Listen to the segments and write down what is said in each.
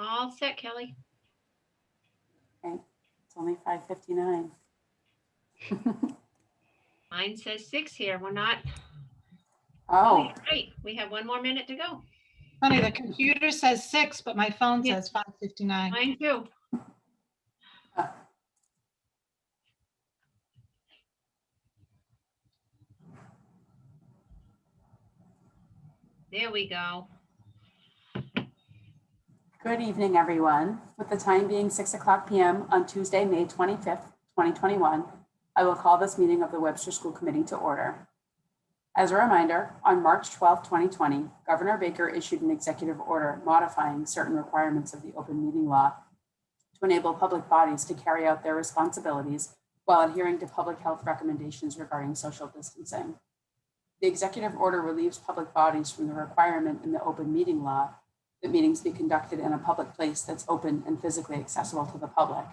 All set, Kelly. Okay, it's only 5:59. Mine says 6 here. We're not. Oh, Great. We have 1 more minute to go. Funny, the computer says 6, but my phone Yeah. says 5:59. Mine too. There we go. good evening, everyone. With the time being 6:00 p.m. on Tuesday, May 25th, 2021, I will call this meeting of the Webster School Committee to order. As a reminder, on March 12, 2020, Governor Baker issued an executive order modifying certain requirements of the open meeting law to enable public bodies to carry out their responsibilities while adhering to public health recommendations regarding social distancing. The executive order relieves public bodies from the requirement in the open meeting law that meetings be conducted in a public place that's open and physically accessible to the public,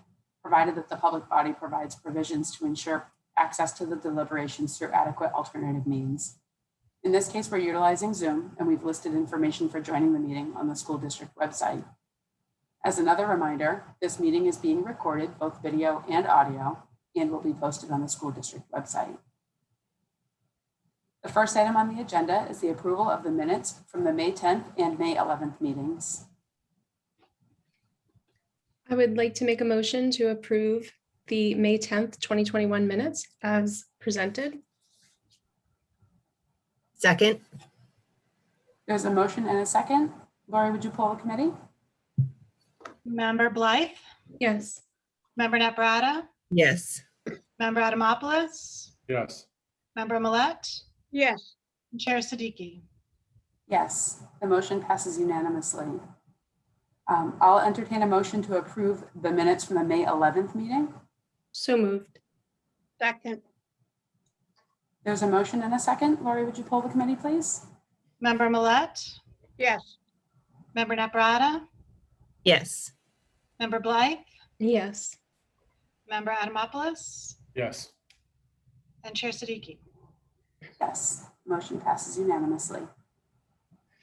provided that the public body provides provisions to ensure access to the deliberations through adequate alternative means. In this case, we're utilizing Zoom, and we've listed information for joining the meeting on the school district website. As another reminder, this meeting is being recorded, both video and audio, and will be posted on the school district website. The first item on the agenda is the approval of the minutes from the May 10th and May 11th meetings. I would like to make a motion to approve the May 10th, 2021 minutes as presented. Second. There's a motion and a second. Lori, would you poll the committee? Member Blythe, Yes. Member Naprata, Yes. Member Adamopoulos, Yes. Member Millet, yes, and Chair Siddiqui. Yes, the motion passes unanimously. I'll entertain a motion to approve the minutes from the May 11th meeting. So moved. second, There's a motion and a second. Lori, would you poll the committee, please? Member Millet, yes, Member Naprata, Yes. Member Blythe, Yes. Member Adamopoulos, Yes. and Chair Siddiqui. Yes, motion passes unanimously.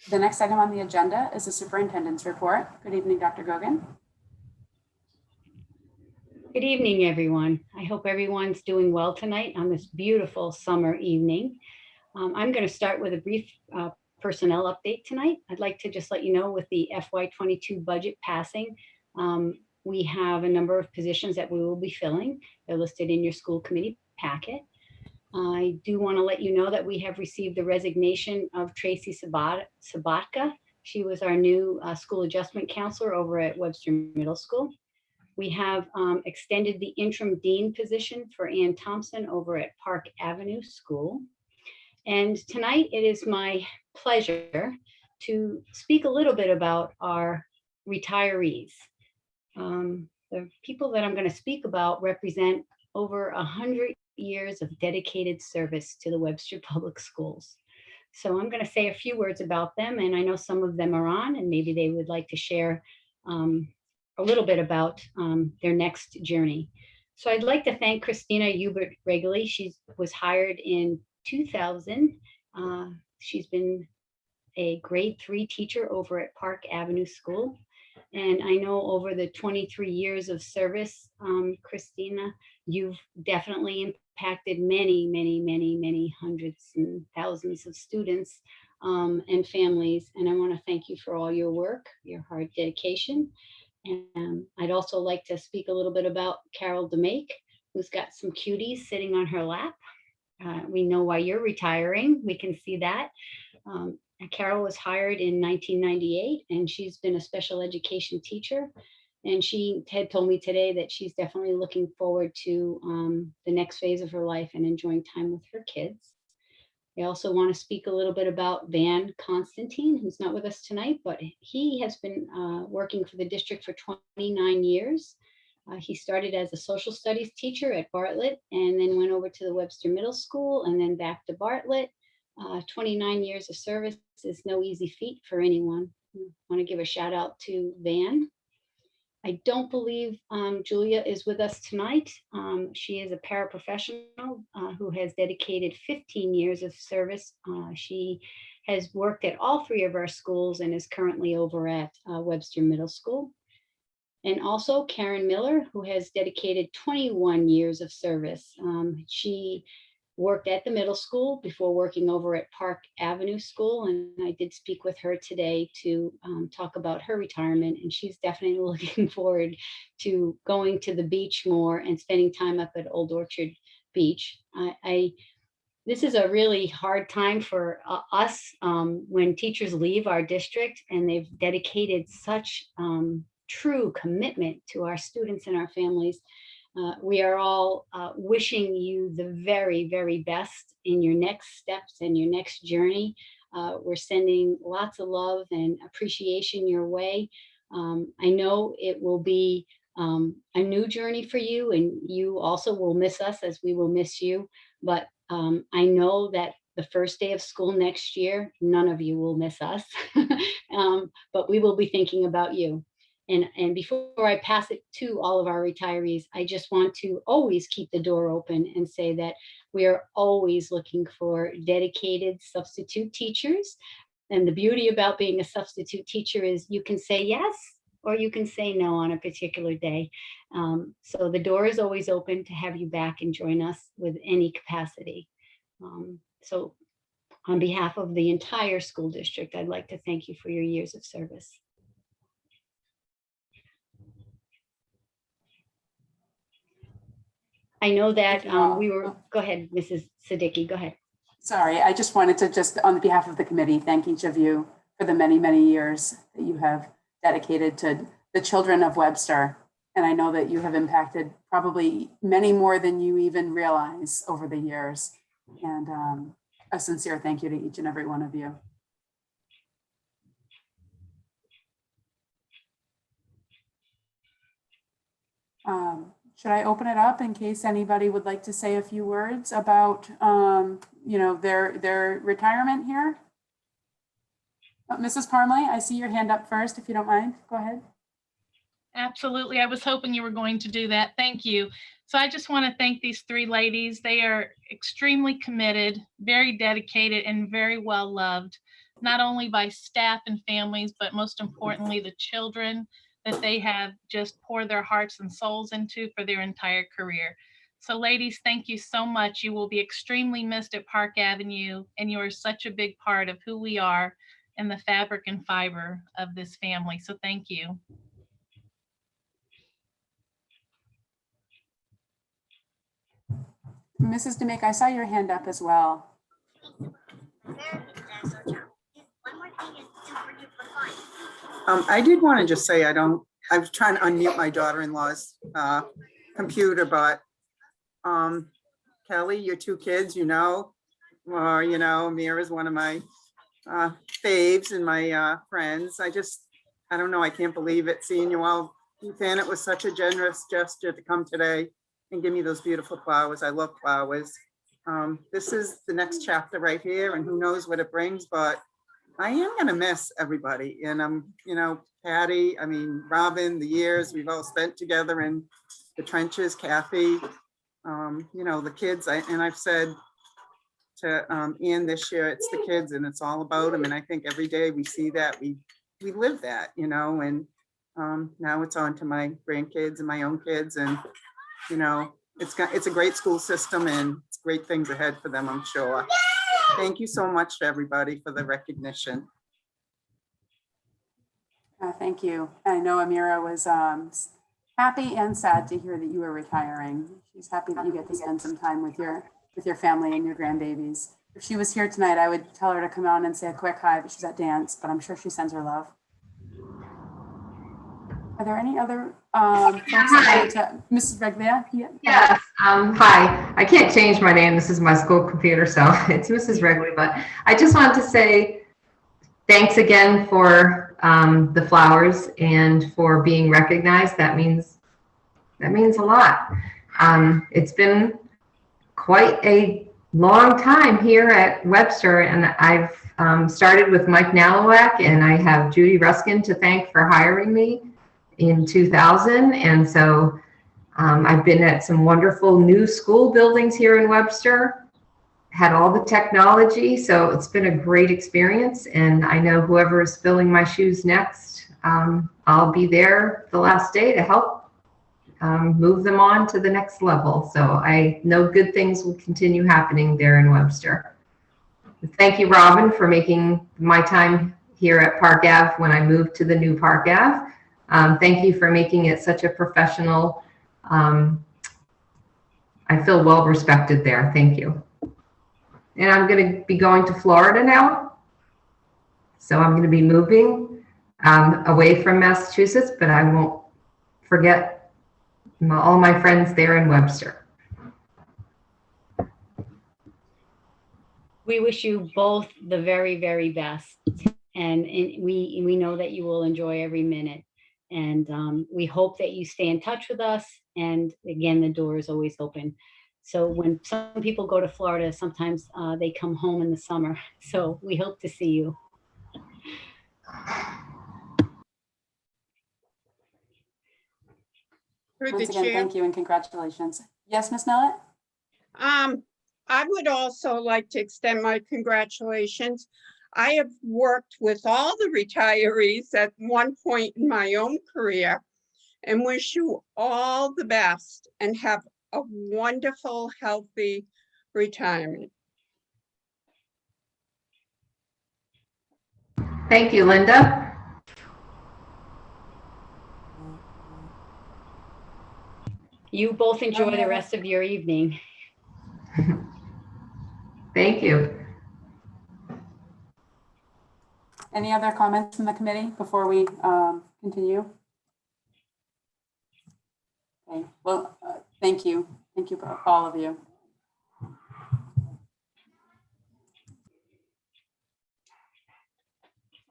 The next item on the agenda is the superintendent's report. Good evening, Dr. Gogan. Good evening, everyone. I hope everyone's doing well tonight on this beautiful summer evening. I'm going to start with a brief personnel update tonight. I'd like to just let you know with the FY22 budget passing, we have a number of positions that we will be filling. They're listed in your school committee packet. I do want to let you know that we have received the resignation of Tracy Sabatka. She was our new school adjustment counselor over at Webster Middle School. We have extended the interim dean position for Ann Thompson over at Park Avenue School. And tonight it is my pleasure to speak a little bit about our retirees. The people that I'm going to speak about represent over 100 years of dedicated service to the Webster Public Schools. So I'm going to say a few words about them, and I know some of them are on, and maybe they would like to share a little bit about their next journey. So I'd like to thank Christina Eubert Wrigley. She was hired in 2000. She's been a grade 3 teacher over at Park Avenue School. And I know over the 23 years of service, Christina, you've definitely impacted many hundreds and thousands of students and families. And I want to thank you for all your work, your hard dedication. And I'd also like to speak a little bit about Carol Demake, who's got some cuties sitting on her lap. We know why you're retiring. We can see that. Carol was hired in 1998, and she's been a special education teacher. And she had told me today that she's definitely looking forward to the next phase of her life and enjoying time with her kids. I also want to speak a little bit about Van Constantine, who's not with us tonight, but he has been working for the district for 29 years. He started as a social studies teacher at Bartlett and then went over to the Webster Middle School and then back to Bartlett. 29 years of service is no easy feat for anyone. I want to give a shout out to Van. I don't believe Julia is with us tonight. She is a paraprofessional who has dedicated 15 years of service. She has worked at all 3 of our schools and is currently over at Webster Middle School. And also Karen Miller, who has dedicated 21 years of service. She worked at the middle school before working over at Park Avenue School. And I did speak with her today to talk about her retirement. And she's definitely looking forward to going to the beach more and spending time up at Old Orchard Beach. This is a really hard time for us when teachers leave our district, and they've dedicated such true commitment to our students and our families. We are all wishing you the very, very best in your next steps and your next journey. We're sending lots of love and appreciation your way. I know it will be a new journey for you, and you also will miss us as we will miss you. But I know that the first day of school next year, none of you will miss us, but we will be thinking about you. And before I pass it to all of our retirees, I just want to always keep the door open and say that we are always looking for dedicated substitute teachers. And the beauty about being a substitute teacher is you can say yes or you can say no on a particular day. So the door is always open to have you back and join us with any capacity. So on behalf of the entire school district, I'd like to thank you for your years of service. I know that go ahead, Mrs. Siddiqui, go ahead. Sorry, I just wanted to on behalf of the committee, thank each of you for the many, many years that you have dedicated to the children of Webster. And I know that you have impacted probably many more than you even realize over the years. And a sincere thank you to each and every one of you. Should I open it up in case anybody would like to say a few words about, their retirement here? Mrs. Parmley, I see your hand up first, if you don't mind. Go ahead. Absolutely. I was hoping you were going to do that. Thank you. So I just want to thank these three ladies. They are extremely committed, very dedicated, and very well loved, not only by staff and families, but most importantly, the children that they have just poured their hearts and souls into for their entire career. So ladies, thank you so much. You will be extremely missed at Park Avenue, and you are such a big part of who we are and the fabric and fiber of this family. So thank you. Mrs. Demake, I saw your hand up as well. I did want to just say I was trying to unmute my daughter-in-law's computer, but Kelly, your two kids, Mira's one of my faves and my friends. I don't know, I can't believe it, seeing you all. Ethan, it was such a generous gesture to come today and give me those beautiful flowers. I love flowers. This is the next chapter right here, and who knows what it brings, but I am gonna miss everybody. And Patty, Robin, the years we've all spent together in the trenches, Kathy, the kids, I've said to Ian this year, it's the kids and it's all about them. And I think every day we see that, we live that, and now it's on to my grandkids and my own kids, and it's a great school system and it's great things ahead for them, I'm sure. Thank you so much to everybody for the recognition. Thank you. I know Amira was happy and sad to hear that you were retiring. She's happy that you get to spend some time with your family and your grandbabies. If she was here tonight, I would tell her to come on and say a quick hi, but she's at dance, but I'm sure she sends her love. Are there any other Mrs. Wrigley? Yes. Hi. I can't change my name. This is my school computer, so it's Mrs. Wrigley. But I just wanted to say thanks again for the flowers and for being recognized. That means a lot. It's been quite a long time here at Webster, and I've started with Mike Nalowak, and I have Judy Ruskin to thank for hiring me in 2000. And so I've been at some wonderful new school buildings here in Webster, had all the technology. So it's been a great experience. And I know whoever is filling my shoes next, I'll be there the last day to help move them on to the next level. So I know good things will continue happening there in Webster. Thank you, Robin, for making my time here at Park Ave when I moved to the new Park Ave. Thank you for making it such a professional, I feel well respected there. Thank you. And I'm going to be going to Florida now. So I'm going to be moving away from Massachusetts, but I won't forget all my friends there in Webster. We wish you both the very, very best. And we know that you will enjoy every minute. And we hope that you stay in touch with us. And again, the door is always open. So when some people go to Florida, sometimes they come home in the summer. So we hope to see you. Through Once the again, chair. thank you and congratulations. Yes, Ms. Millett? I would also like to extend my congratulations. I have worked with all the retirees at one point in my own career and wish you all the best and have a wonderful, healthy retirement. Thank you, Linda. You both enjoy the rest of your evening. Thank you. Any other comments from the committee before we continue? Okay, well, thank you. Thank you, all of you.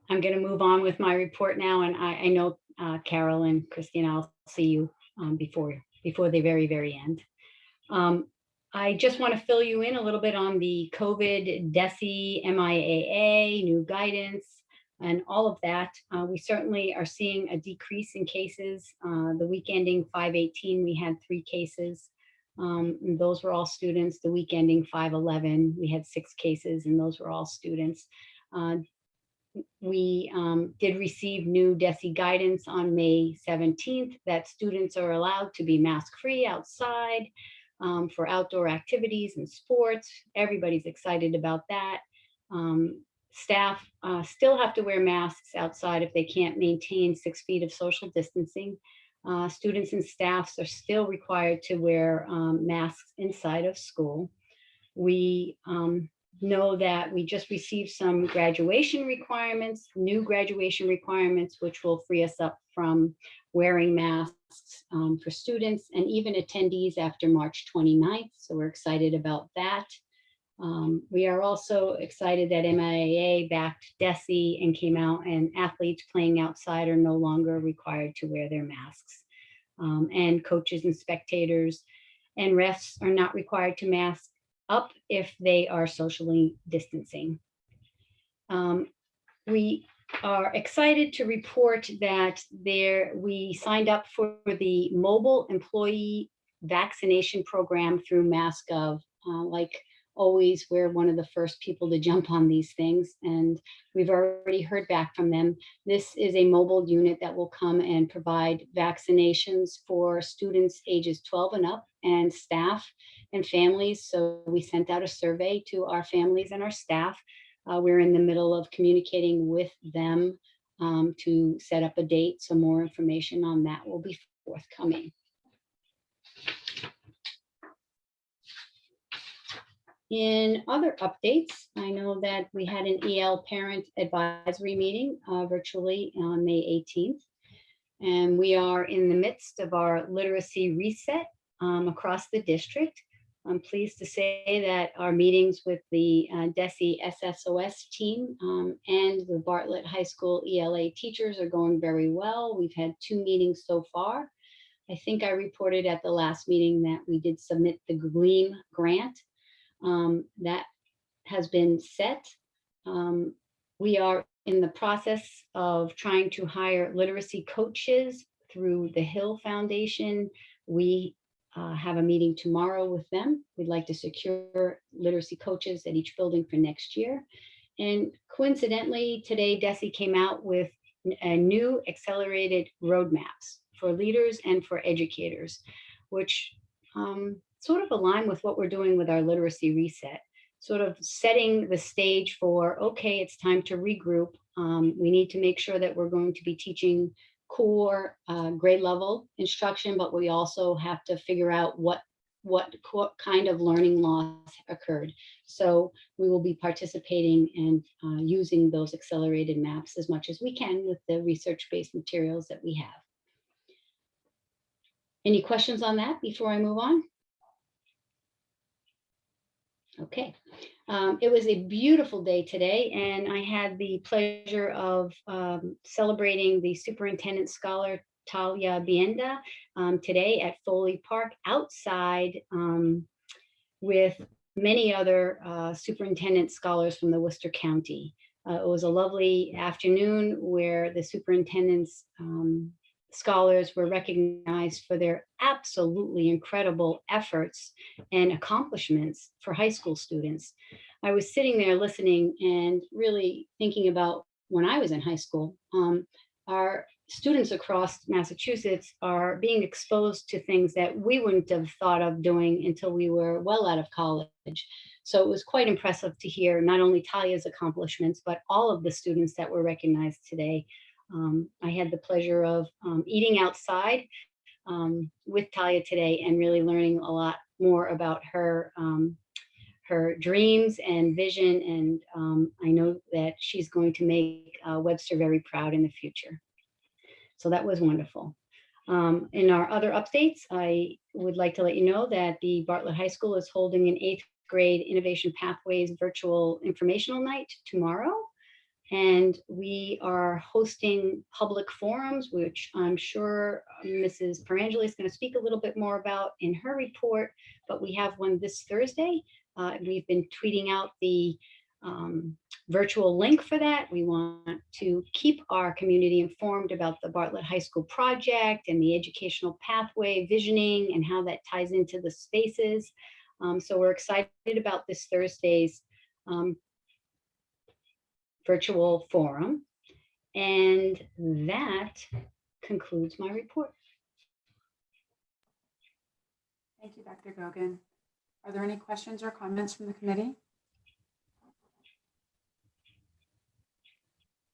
I'm going to move on with my report now. And I know Carol and Christina, I'll see you before the very, very end. I just want to fill you in a little bit on the COVID, DESE, MIAA, new guidance, and all of that. We certainly are seeing a decrease in cases. The week ending 5/18, we had 3 cases. And those were all students. The week ending 5/11, we had 6 cases, and those were all students. We did receive new DESE guidance on May 17th that students are allowed to be mask-free outside for outdoor activities and sports. Everybody's excited about that. Staff still have to wear masks outside if they can't maintain 6 feet of social distancing. Students and staffs are still required to wear masks inside of school. We know that we just received some graduation requirements, new graduation requirements, which will free us up from wearing masks for students and even attendees after March 29th. So we're excited about that. We are also excited that MIAA backed DESE and came out, and athletes playing outside are no longer required to wear their masks. And coaches and spectators and refs are not required to mask up if they are socially distancing. We are excited to report that we signed up for the mobile employee vaccination program through MassGov. Like always, we're one of the first people to jump on these things, and we've already heard back from them. This is a mobile unit that will come and provide vaccinations for students ages 12 and up and staff and families. So we sent out a survey to our families and our staff. We're in the middle of communicating with them to set up a date. So more information on that will be forthcoming. In other updates, I know that we had an EL parent advisory meeting virtually on May 18th. And we are in the midst of our literacy reset across the district. I'm pleased to say that our meetings with the DESE SSOS team and the Bartlett High School ELA teachers are going very well. We've had 2 meetings so far. I think I reported at the last meeting that we did submit the GLEAM grant. That has been set. We are in the process of trying to hire literacy coaches through the Hill Foundation. We have a meeting tomorrow with them. We'd like to secure literacy coaches at each building for next year. And coincidentally, today DESE came out with new accelerated roadmaps for leaders and for educators, which sort of align with what we're doing with our literacy reset, sort of setting the stage for, okay, it's time to regroup. We need to make sure that we're going to be teaching core grade level instruction, but we also have to figure out what kind of learning loss occurred. So we will be participating and using those accelerated maps as much as we can with the research-based materials that we have. Any questions on that before I move on? Okay. It was a beautiful day today, and I had the pleasure of celebrating the Superintendent Scholar Talia Bienda today at Foley Park outside with many other superintendent scholars from the Worcester County. It was a lovely afternoon where the superintendent's scholars were recognized for their absolutely incredible efforts and accomplishments for high school students. I was sitting there listening and really thinking about when I was in high school. Our students across Massachusetts are being exposed to things that we wouldn't have thought of doing until we were well out of college. So it was quite impressive to hear not only Talia's accomplishments, but all of the students that were recognized today. I had the pleasure of eating outside with Talia today and really learning a lot more about her dreams and vision. And I know that she's going to make Webster very proud in the future. So that was wonderful. In our other updates, I would like to let you know that the Bartlett High School is holding an 8th grade Innovation Pathways virtual informational night tomorrow. And we are hosting public forums, which I'm sure Mrs. Perangeli is going to speak a little bit more about in her report, but we have one this Thursday. We've been tweeting out the virtual link for that. We want to keep our community informed about the Bartlett High School project and the educational pathway visioning and how that ties into the spaces. So we're excited about this Thursday's virtual forum. And that concludes my report. Thank you, Dr. Gogan. Are there any questions or comments from the committee?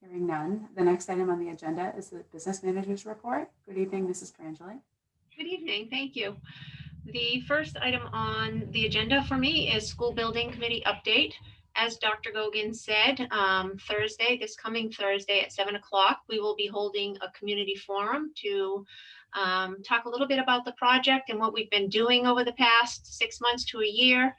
Hearing none, the next item on the agenda is the business manager's report. Good evening, Mrs. Perangeli. Good evening. Thank you. The first item on the agenda for me is school building committee update. As Dr. Gogan said, Thursday, this coming Thursday at 7 o'clock, we will be holding a community forum to talk a little bit about the project and what we've been doing over the past 6 months to a year,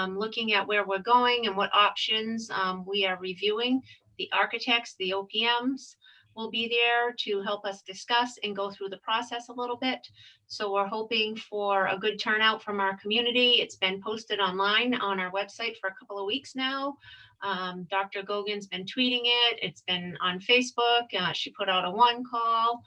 looking at where we're going and what options we are reviewing. The architects, the OPMs will be there to help us discuss and go through the process a little bit. So we're hoping for a good turnout from our community. It's been posted online on our website for a couple of weeks now. Dr. Gogan's been tweeting it. It's been on Facebook. She put out a one call.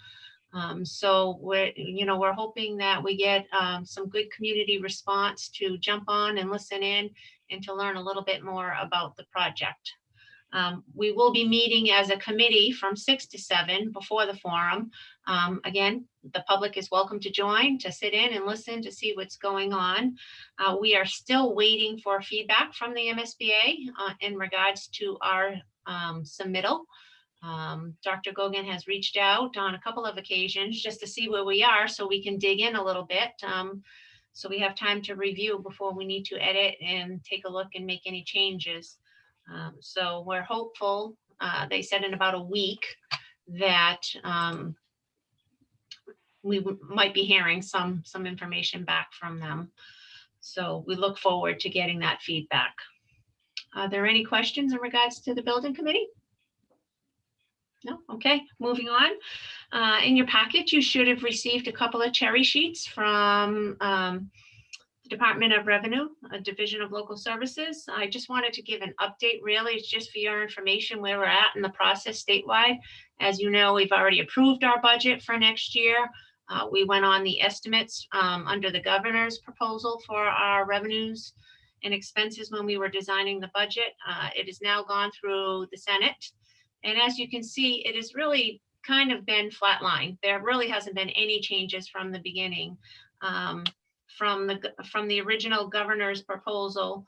So we're hoping that we get some good community response to jump on and listen in and to learn a little bit more about the project. We will be meeting as a committee from 6 to 7 before the forum. Again, the public is welcome to join, to sit in and listen to see what's going on. We are still waiting for feedback from the MSBA in regards to our submittal. Dr. Gogan has reached out on a couple of occasions just to see where we are so we can dig in a little bit. So we have time to review before we need to edit and take a look and make any changes. So we're hopeful, they said in about a week, that we might be hearing some information back from them. So we look forward to getting that feedback. Are there any questions in regards to the building committee? No? Okay, moving on. In your packet, you should have received a couple of cherry sheets from Department of Revenue, a Division of Local Services. I just wanted to give an update, really. It's just for your information where we're at in the process statewide. As you know, we've already approved our budget for next year. We went on the estimates under the governor's proposal for our revenues and expenses when we were designing the budget. It has now gone through the Senate And as you can see, it has really kind of been flatlined. There really hasn't been any changes from the beginning. From the original governor's proposal,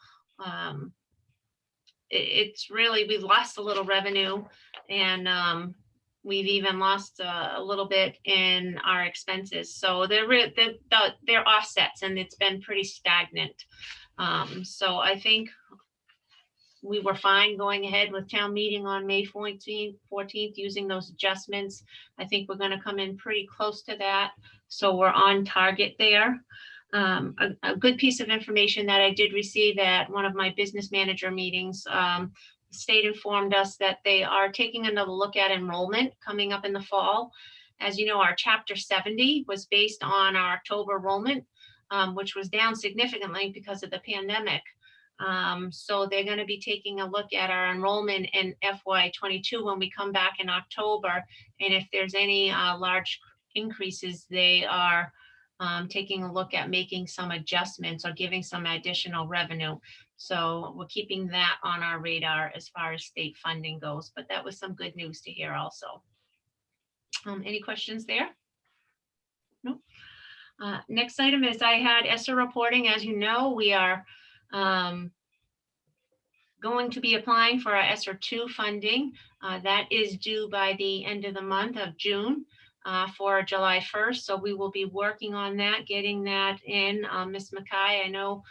it's really, we've lost a little revenue, and we've even lost a little bit in our expenses. So they're offsets, and it's been pretty stagnant. So I think we were fine going ahead with town meeting on May 14th, using those adjustments. I think we're going to come in pretty close to that. So we're on target there. A good piece of information that I did receive at one of my business manager meetings, the state informed us that they are taking another look at enrollment coming up in the fall. As you know, our Chapter 70 was based on our October enrollment, which was down significantly because of the pandemic. So they're going to be taking a look at our enrollment in FY22 when we come back in October. And if there's any large increases, they are taking a look at making some adjustments or giving some additional revenue. So we're keeping that on our radar as far as state funding goes, but that was some good news to hear also. Any questions there? No. Next item is I had ESSER reporting. As you know, we are going to be applying for our Sr2 funding. That is due by the end of the month of June. For July 1st. So we will be working on that, getting that in. Ms. Mackay, I know,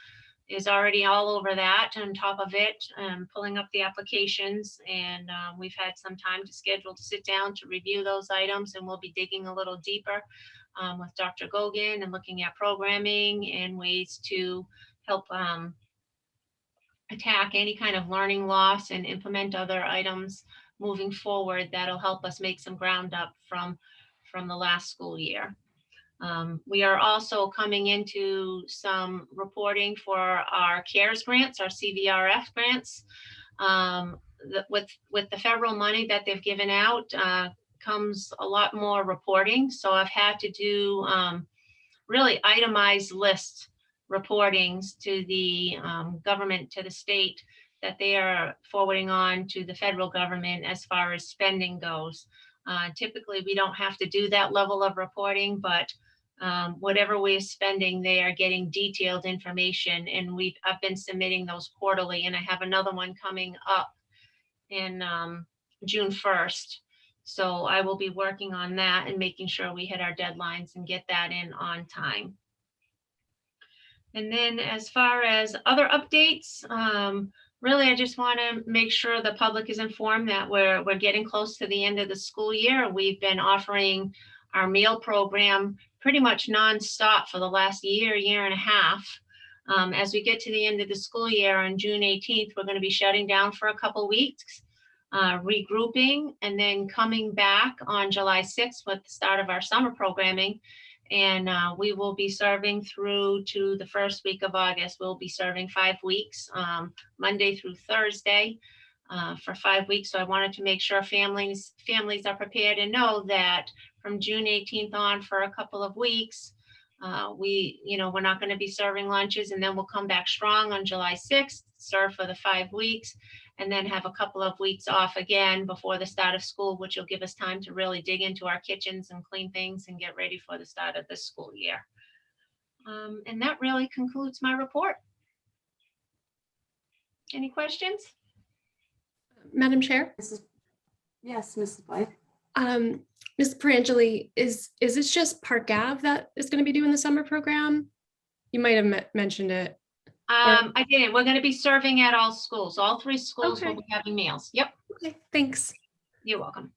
is already all over that, on top of it, pulling up the applications. And we've had some time to schedule to sit down to review those items, and we'll be digging a little deeper with Dr. Gogan and looking at programming and ways to help attack any kind of learning loss and implement other items moving forward that'll help us make some ground up from the last school year. We are also coming into some reporting for our CARES grants, our CVRF grants. With the federal money that they've given out comes a lot more reporting. So I've had to do really itemized list reportings to the government, to the state, that they are forwarding on to the federal government as far as spending goes. Typically, we don't have to do that level of reporting, but whatever we're spending, they are getting detailed information, and I've been submitting those quarterly, and I have another one coming up in June 1st. So I will be working on that and making sure we hit our deadlines and get that in on time. And then as far as other updates, really, I just want to make sure the public is informed that we're getting close to the end of the school year. We've been offering our meal program pretty much nonstop for the last year and a half. As we get to the end of the school year on June 18th, we're going to be shutting down for a couple weeks, regrouping, and then coming back on July 6th with the start of our summer programming. And we will be serving through to the first week of August. We'll be serving 5 weeks, Monday through Thursday, for 5 weeks. So I wanted to make sure families are prepared and know that from June 18th on for a couple of weeks, we're not going to be serving lunches, and then we'll come back strong on July 6th, serve for the 5 weeks, and then have a couple of weeks off again before the start of school, which will give us time to really dig into our kitchens and clean things and get ready for the start of the school year. And that really concludes my report. Any questions? Madam Chair? Yes, Mrs. Blythe. Ms. Perangeli, is this just Park Ave that is going to be doing the summer program? You might have mentioned it. I didn't. We're going to be serving at all schools. All 3 schools will be having meals. Yep. Okay, thanks. You're welcome.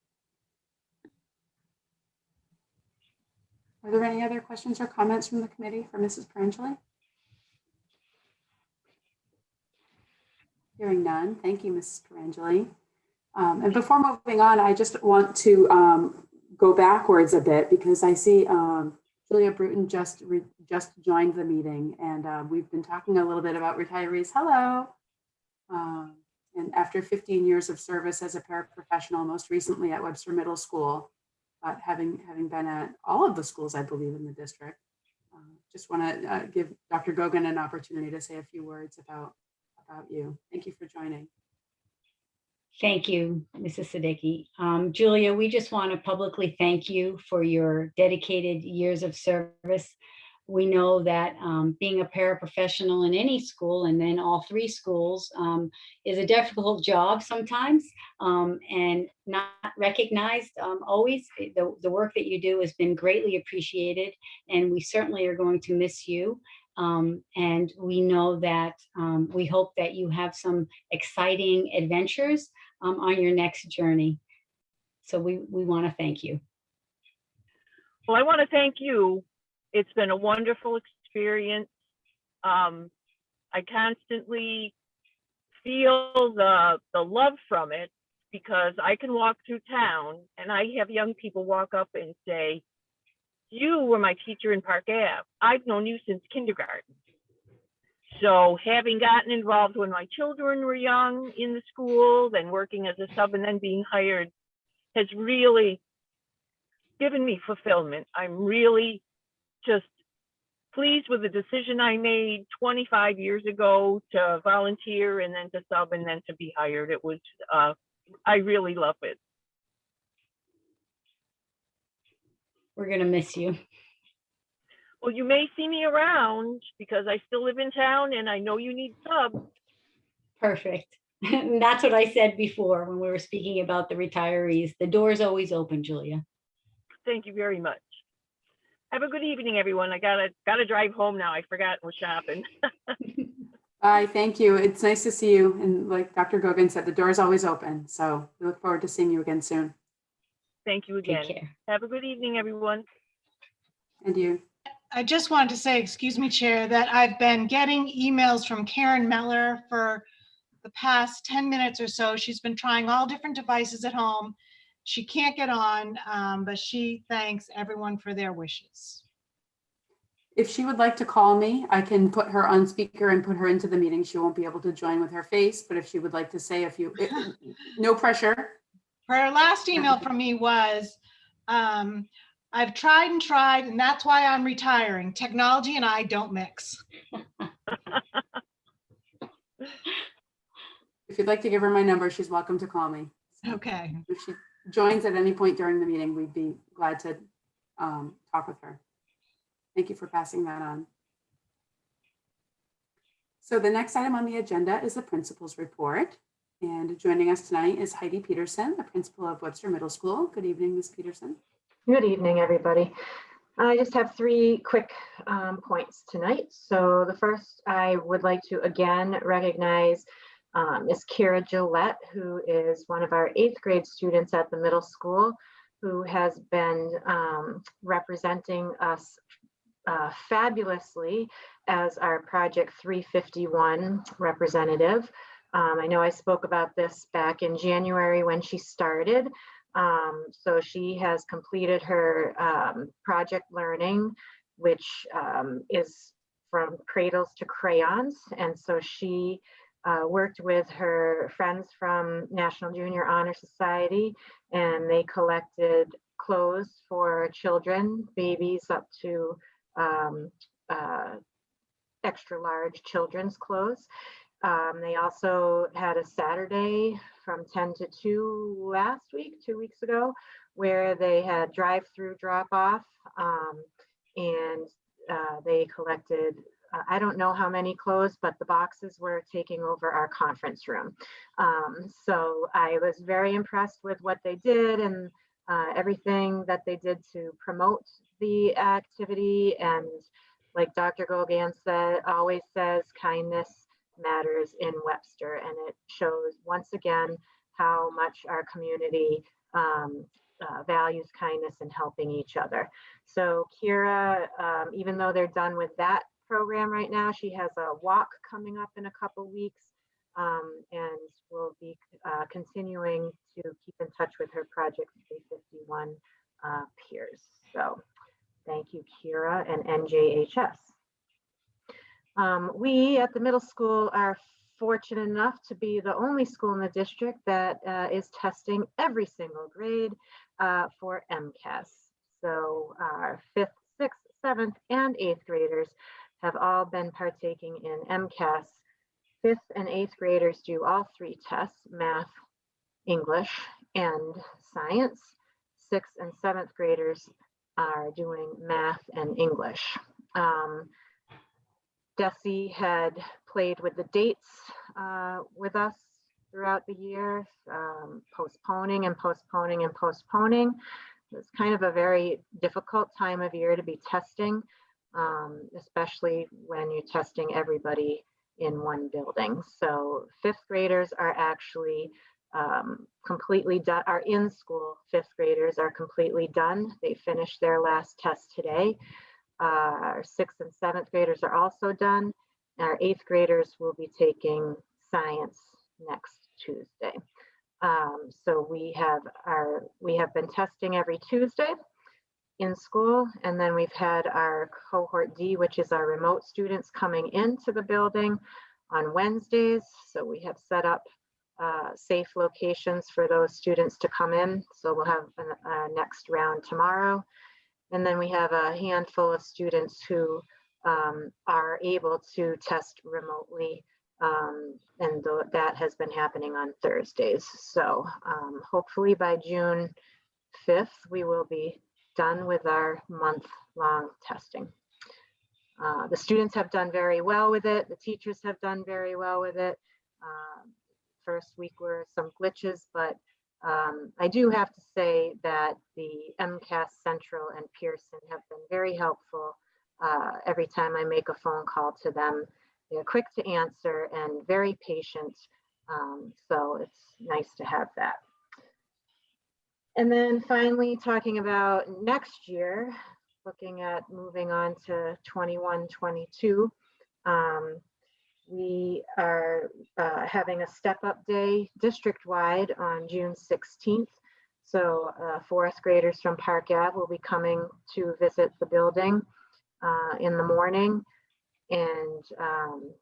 Are there any other questions or comments from the committee for Mrs. Perangeli? Hearing none. Thank you, Mrs. Perangeli. And before moving on, I just want to go backwards a bit, because I see Julia Bruton just joined the meeting, and we've been talking a little bit about retirees. Hello. And after 15 years of service as a paraprofessional, most recently at Webster Middle School, but having been at all of the schools, I believe, in the district, just want to give Dr. Gogan an opportunity to say a few words about you. Thank you for joining. Thank you, Mrs. Siddiqui. Julia, we just want to publicly thank you for your dedicated years of service. We know that being a paraprofessional in any school, and then all three schools, is a difficult job sometimes, and not recognized always. The work that you do has been greatly appreciated, and we certainly are going to miss you. And we know that we hope that you have some exciting adventures on your next journey. So we want to thank you. Well, I want to thank you. It's been a wonderful experience. I constantly feel the love from it, because I can walk through town and I have young people walk up and say, "You were my teacher in Park Ave. I've known you since kindergarten." So having gotten involved when my children were young in the school, then working as a sub and then being hired, has really given me fulfillment. I'm really just pleased with the decision I made 25 years ago to volunteer and then to sub and then to be hired. It was, I really love it. We're going to miss you. Well, you may see me around because I still live in town and I know you need subs. Perfect. That's what I said before when we were speaking about the retirees. The door's always open, Julia. Thank you very much. Have a good evening, everyone. I gotta drive home now. I forgot what's shopping. Bye, thank you. It's nice to see you. And like Dr. Gogan said, the door is always open. So we look forward to seeing you again soon. Thank you again. Take care. Have a good evening, everyone. And you. I just wanted to say, excuse me, Chair, that I've been getting emails from Karen Meller for the past 10 minutes or so. She's been trying all different devices at home. She can't get on, but she thanks everyone for their wishes. If she would like to call me, I can put her on speaker and put her into the meeting. She won't be able to join with her face, but if she would like to say a few, no pressure. Her last email from me was, I've tried and tried, and that's why I'm retiring. Technology and I don't mix. If you'd like to give her my number, she's welcome to call me. Okay. If she joins at any point during the meeting, we'd be glad to talk with her. Thank you for passing that on. So the next item on the agenda is the principal's report. And joining us tonight is Heidi Peterson, the principal of Webster Middle School. Good evening, Ms. Peterson. Good evening, everybody. I just have three quick points tonight. So the first, I would like to again recognize Ms. Kira Gillette, who is one of our 8th grade students at the middle school, who has been representing us fabulously as our Project 351 representative. I know I spoke about this back in January when she started. So she has completed her project learning, which is from cradles to crayons. And so she worked with her friends from National Junior Honor Society, and they collected clothes for children, babies up to extra large children's clothes. They also had a Saturday from 10 to 2 last week, 2 weeks ago, where they had drive-through drop-off, and they collected, I don't know how many clothes, but the boxes were taking over our conference room. So I was very impressed with what they did and everything that they did to promote the activity. And like Dr. Gogan said, always says, kindness matters in Webster, and it shows once again how much our community values kindness and helping each other. So Kira, even though they're done with that program right now, she has a walk coming up in a couple weeks, and will be continuing to keep in touch with her Project 351 peers. So thank you, Kira and NJHS. We at the middle school are fortunate enough to be the only school in the district that is testing every single grade for MCAS. So our 5th, 6th, 7th, and 8th graders have all been partaking in MCAS. 5th and 8th graders do all 3 tests, math, English and science. 6th and 7th graders are doing math and English. Desi had played with the dates with us throughout the year, postponing and postponing and postponing. It's kind of a very difficult time of year to be testing, especially when you're testing everybody in one building. So 5th graders are actually completely done. Our in-school 5th graders are completely done. They finished their last test today. Our 6th and 7th graders are also done. Our 8th graders will be taking science next Tuesday. So we have been testing every Tuesday in school, and then we've had our cohort D, which is our remote students, coming into the building on Wednesdays. So we have set up safe locations for those students to come in. So we'll have a next round tomorrow. And then we have a handful of students who are able to test remotely, and that has been happening on Thursdays. So hopefully by June 5th, we will be done with our month-long testing. The students have done very well with it. The teachers have done very well with it. First week were some glitches, but I do have to say that the MCAS Central and Pearson have been very helpful. Every time I make a phone call to them, they're quick to answer and very patient. So it's nice to have that. And then finally, talking about next year, looking at moving on to 21-22. We are having a step-up day district-wide on June 16th. So 4th graders from Park Ave will be coming to visit the building in the morning and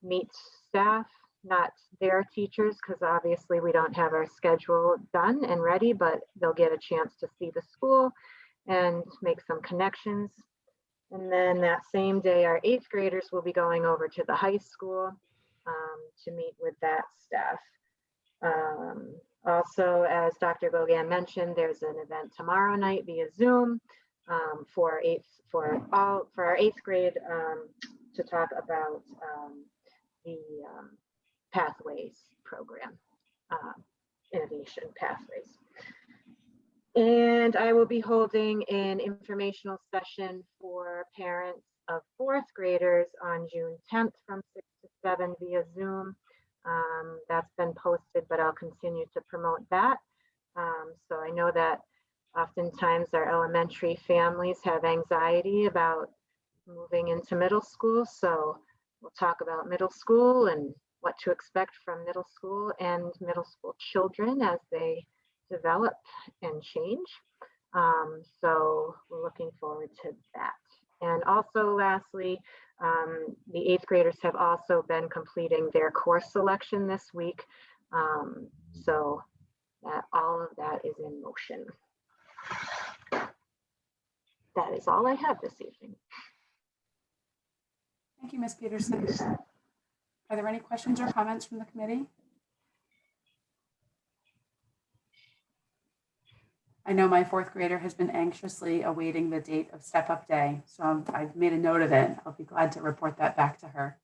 meet staff, not their teachers, because obviously we don't have our schedule done and ready, but they'll get a chance to see the school and make some connections. And then that same day, our 8th graders will be going over to the high school to meet with that staff. Also, as Dr. Gogan mentioned, there's an event tomorrow night via Zoom for our 8th grade to talk about the Pathways program, innovation pathways. And I will be holding an informational session for parents of 4th graders on June 10th from 6 to 7 via Zoom. That's been posted, but I'll continue to promote that. So I know that oftentimes our elementary families have anxiety about moving into middle school. So we'll talk about middle school and what to expect from middle school and middle school children as they develop and change. So we're looking forward to that. And also lastly, the 8th graders have also been completing their course selection this week. So that all of that is in motion. That is all I have this evening. Thank you, Ms. Peterson. Are there any questions or comments from the committee? I know my 4th grader has been anxiously awaiting the date of Step Up Day, so I've made a note of it. I'll be glad to report that back to her.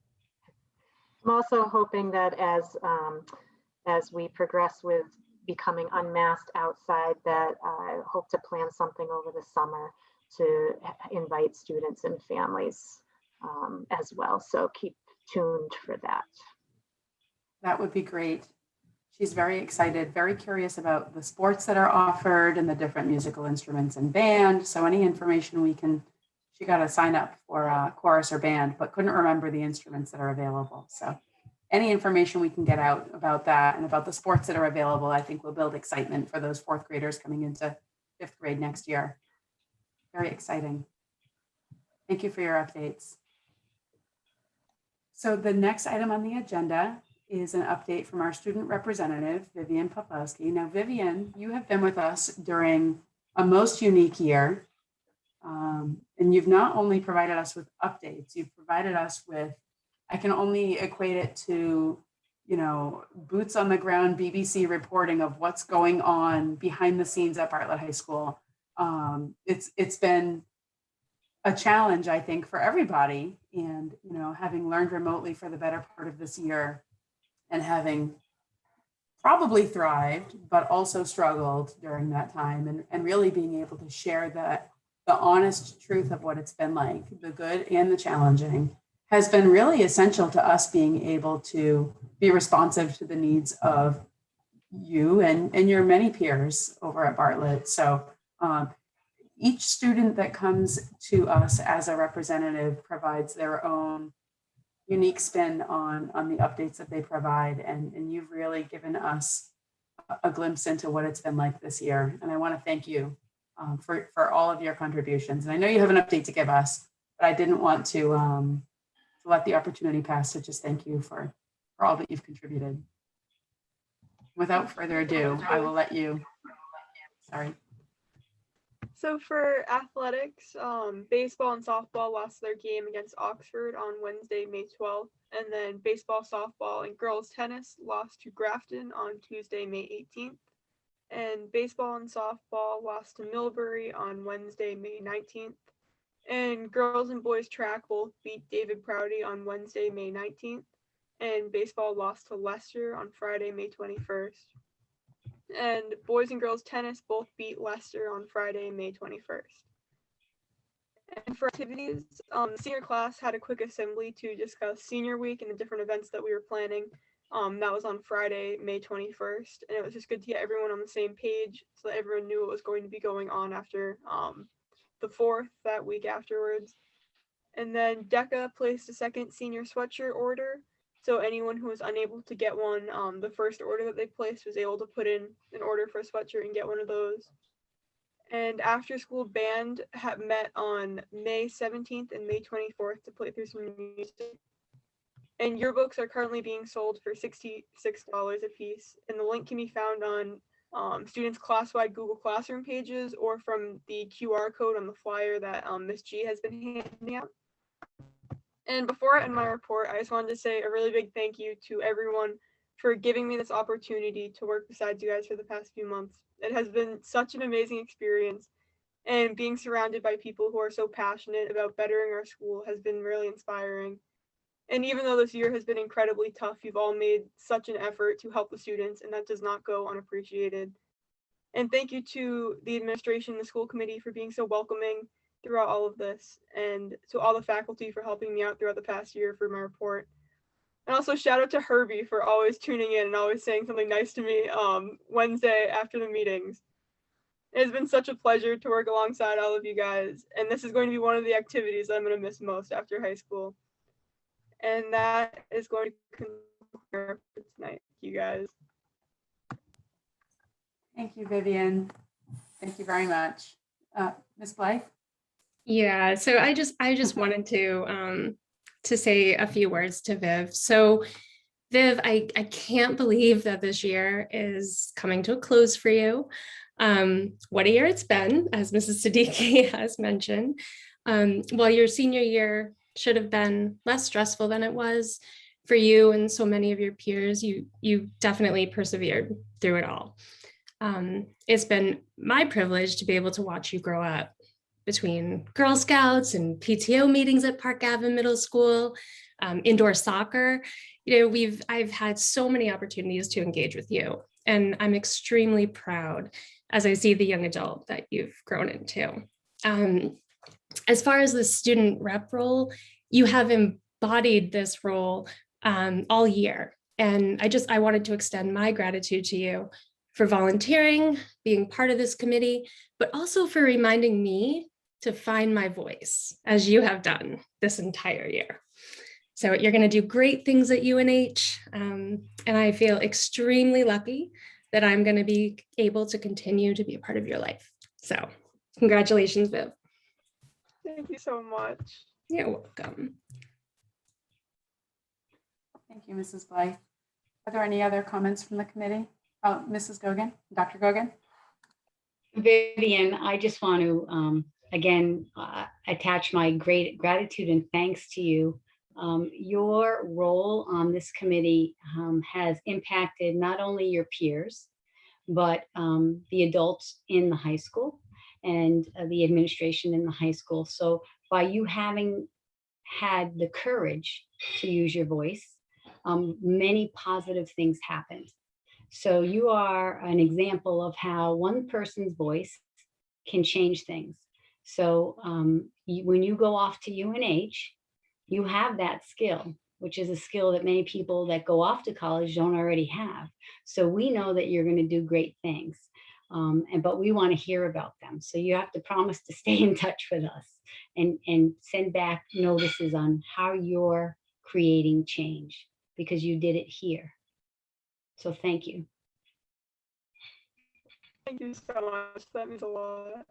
I'm also hoping that as we progress with becoming unmasked outside, that I hope to plan something over the summer to invite students and families as well. So keep tuned for that. That would be great. She's very excited, very curious about the sports that are offered and the different musical instruments and band. So any information we can, she got to sign up for chorus or band, but couldn't remember the instruments that are available. So any information we can get out about that and about the sports that are available, I think will build excitement for those 4th graders coming into 5th grade next year. Very exciting. Thank you for your updates. So the next item on the agenda is an update from our student representative, Vivian Poplowski. Now, Vivian, you have been with us during a most unique year. And you've not only provided us with updates, you've provided us with, I can only equate it to boots on the ground BBC reporting of what's going on behind the scenes at Bartlett High School. It's been a challenge, I think, for everybody. And, having learned remotely for the better part of this year and having probably thrived, but also struggled during that time, and really being able to share the honest truth of what it's been like, the good and the challenging, has been really essential to us being able to be responsive to the needs of you and your many peers over at Bartlett. So each student that comes to us as a representative provides their own unique spin on the updates that they provide. And you've really given us a glimpse into what it's been like this year. And I want to thank you for all of your contributions. And I know you have an update to give us, but I didn't want to let the opportunity pass to just thank you for all that you've contributed. Without further ado, I will let you, sorry. So for athletics, baseball and softball lost their game against Oxford on Wednesday, May 12th. And then baseball, softball, and girls tennis lost to Grafton on Tuesday, May 18th. And baseball and softball lost to Millbury on Wednesday, May 19th. And girls and boys track both beat David Prouty on Wednesday, May 19th. And baseball lost to Leicester on Friday, May 21st. And boys and girls tennis both beat Leicester on Friday, May 21st. And for activities, the senior class had a quick assembly to discuss senior week and the different events that we were planning. That was on Friday, May 21st. And it was just good to get everyone on the same page so that everyone knew what was going to be going on after the 4th, that week afterwards. And then DECA placed a second senior sweatshirt order. So anyone who was unable to get one, the first order that they placed was able to put in an order for a sweatshirt and get one of those. And after school band had met on May 17th and May 24th to play through some music. And yearbooks are currently being sold for $66 a piece. And the link can be found on students' class-wide Google Classroom pages or from the QR code on the flyer that Ms. G has been handing out. And before I end my report, I just wanted to say a really big thank you to everyone for giving me this opportunity to work beside you guys for the past few months. It has been such an amazing experience, and being surrounded by people who are so passionate about bettering our school has been really inspiring. And even though this year has been incredibly tough, you've all made such an effort to help the students, and that does not go unappreciated. And thank you to the administration and the school committee for being so welcoming throughout all of this, and to all the faculty for helping me out throughout the past year for my report. And also shout out to Herbie for always tuning in and always saying something nice to me Wednesday after the meetings. It has been such a pleasure to work alongside all of you guys, and this is going to be one of the activities that I'm going to miss most after high school. And that is going to conclude for tonight, you guys. Thank you, Vivian. Thank you very much. Ms. Blythe? Yeah, so I just wanted to say a few words to Viv. So Viv, I can't believe that this year is coming to a close for you. What a year it's been, as Mrs. Siddiqui has mentioned. While your senior year should have been less stressful than it was for you and so many of your peers, you definitely persevered through it all. It's been my privilege to be able to watch you grow up between Girl Scouts and PTO meetings at Park Avenue Middle School, indoor soccer. I've had so many opportunities to engage with you, and I'm extremely proud as I see the young adult that you've grown into. As far as the student rep role, you have embodied this role all year. And I wanted to extend my gratitude to you for volunteering, being part of this committee, but also for reminding me to find my voice, as you have done this entire year. So you're going to do great things at UNH, and I feel extremely lucky that I'm going to be able to continue to be a part of your life. So congratulations, Viv. Thank you so much. You're welcome. Thank you, Mrs. Blythe. Are there any other comments from the committee? Oh, Mrs. Gogan, Dr. Gogan? Vivian, I just want to, again, attach my great gratitude and thanks to you Your role on this committee has impacted not only your peers, but the adults in the high school and the administration in the high school. So by you having had the courage to use your voice, many positive things happened. So you are an example of how one person's voice can change things. So when you go off to UNH, you have that skill, which is a skill that many people that go off to college don't already have. So we know that you're going to do great things, but we want to hear about them. So you have to promise to stay in touch with us and send back notices on how you're creating change, because you did it here. So thank you. Thank you so much. That means a lot.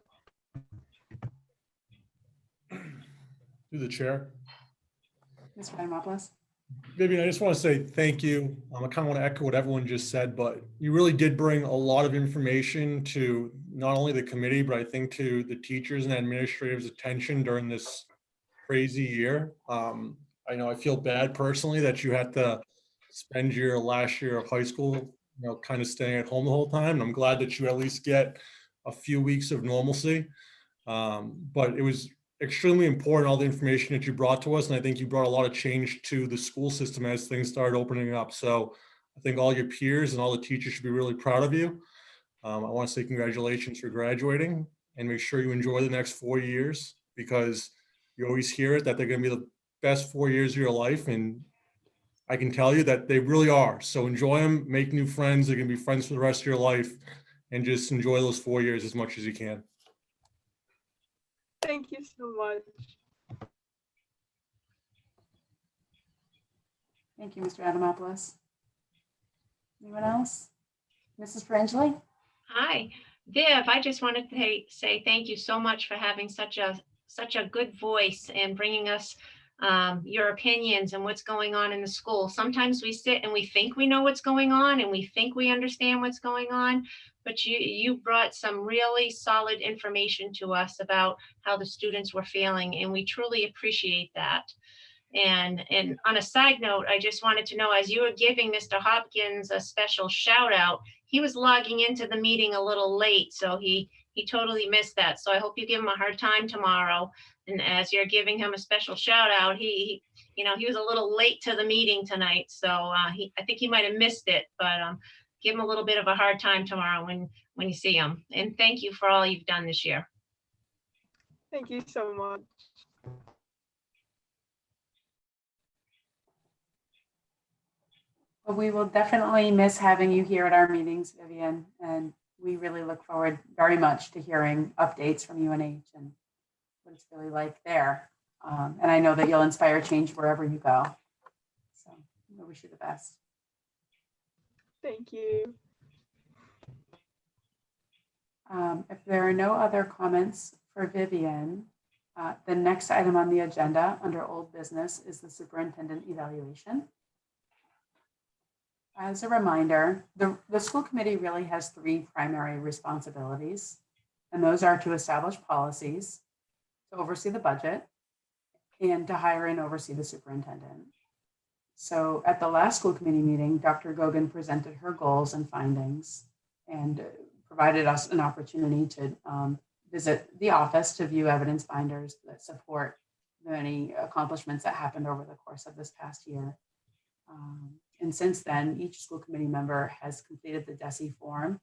Through the chair. Mr. Dimopoulos. Vivian, I just want to say thank you. I kind of want to echo what everyone just said, but you really did bring a lot of information to not only the committee, but I think to the teachers and administrators' attention during this crazy year. I know I feel bad personally that you had to spend your last year of high school, kind of staying at home the whole time. And I'm glad that you at least get a few weeks of normalcy. But it was extremely important, all the information that you brought to us. And I think you brought a lot of change to the school system as things started opening up. So I think all your peers and all the teachers should be really proud of you. I want to say congratulations for graduating, and make sure you enjoy the next 4 years, because you always hear it that they're going to be the best 4 years of your life. And I can tell you that they really are. So enjoy them, make new friends. They're going to be friends for the rest of your life, and just enjoy those 4 years as much as you can. Thank you so much. Thank you, Mr. Adamopoulos. Anyone else? Mrs. Perangeli? Hi, Viv, I just wanted to say thank you so much for having such a good voice and bringing us your opinions and what's going on in the school. Sometimes we sit and we think we know what's going on and we think we understand what's going on, but you brought some really solid information to us about how the students were feeling, and we truly appreciate that. And on a side note, I just wanted to know, as you were giving Mr. Hopkins a special shout out, he was logging into the meeting a little late, so he totally missed that. So I hope you give him a hard time tomorrow. And as you're giving him a special shout out, he was a little late to the meeting tonight, so I think he might have missed it. But give him a little bit of a hard time tomorrow when you see him. And thank you for all you've done this year. Thank you so much. Well, we will definitely miss having you here at our meetings, Vivian, and we really look forward very much to hearing updates from UNH and what it's really like there. And I know that you'll inspire change wherever you go. So I wish you the best. Thank you. If there are no other comments for Vivian, the next item on the agenda under old business is the superintendent evaluation. As a reminder, the school committee really has three primary responsibilities, and those are to establish policies, to oversee the budget, and to hire and oversee the superintendent. So at the last school committee meeting, Dr. Gogan presented her goals and findings and provided us an opportunity to visit the office to view evidence binders that support the many accomplishments that happened over the course of this past year. And since then, each school committee member has completed the DESE form,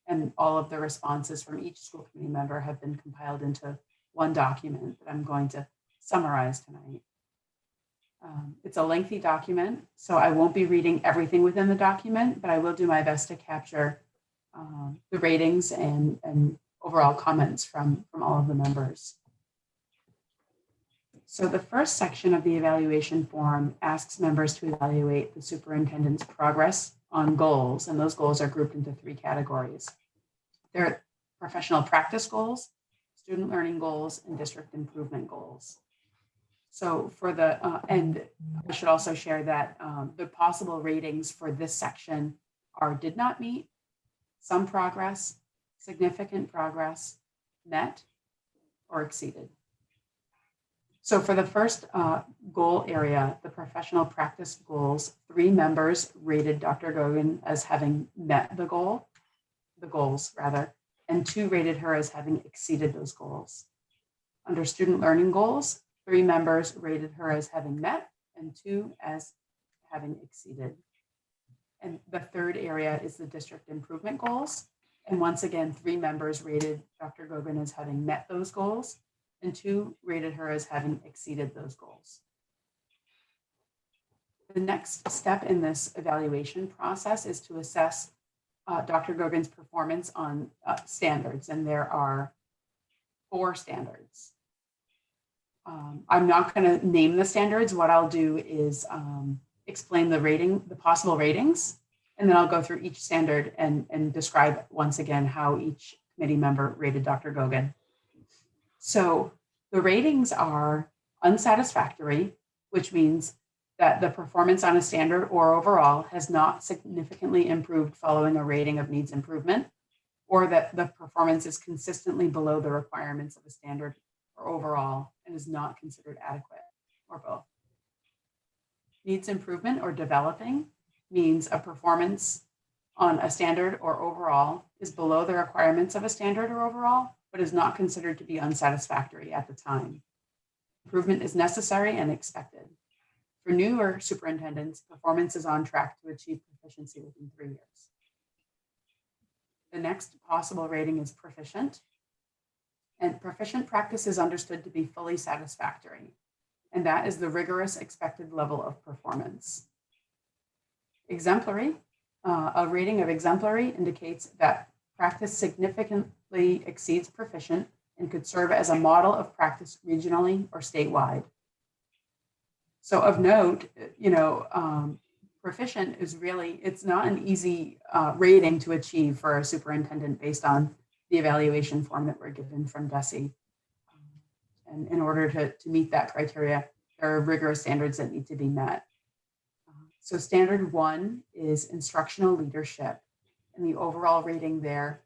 and all of the responses from each school committee member have been compiled into one document that I'm going to summarize tonight. It's a lengthy document, so I won't be reading everything within the document, but I will do my best to capture the ratings and overall comments from all of the members. So the first section of the evaluation form asks members to evaluate the superintendent's progress on goals, and those goals are grouped into three categories. They're professional practice goals, student learning goals, and district improvement goals. So for the, and I should also share that the possible ratings for this section are did not meet, some progress, significant progress, met, or exceeded. So for the first goal area, the professional practice goals, 3 members rated Dr. Gogan as having met the goals rather, and 2 rated her as having exceeded those goals. Under student learning goals, 3 members rated her as having met and 2 as having exceeded. And the third area is the district improvement goals. And once again, 3 members rated Dr. Gogan as having met those goals and 2 rated her as having exceeded those goals. The next step in this evaluation process is to assess Dr. Gogan's performance on standards, and there are 4 standards. I'm not going to name the standards. What I'll do is explain the possible ratings, and then I'll go through each standard and describe once again how each committee member rated Dr. Gogan. So the ratings are unsatisfactory, which means that the performance on a standard or overall has not significantly improved following a rating of needs improvement, or that the performance is consistently below the requirements of a standard or overall and is not considered adequate, or both. Needs improvement or developing means a performance on a standard or overall is below the requirements of a standard or overall, but is not considered to be unsatisfactory at the time. Improvement is necessary and expected. For newer superintendents, performance is on track to achieve proficiency within 3 years. The next possible rating is proficient. And proficient practice is understood to be fully satisfactory. And that is the rigorous expected level of performance. Exemplary, a rating of exemplary indicates that practice significantly exceeds proficient and could serve as a model of practice regionally or statewide. So of note, proficient is really, it's not an easy rating to achieve for a superintendent based on the evaluation form that we're given from DESE. And in order to meet that criteria, there are rigorous standards that need to be met. So standard 1 is instructional leadership. And the overall rating there,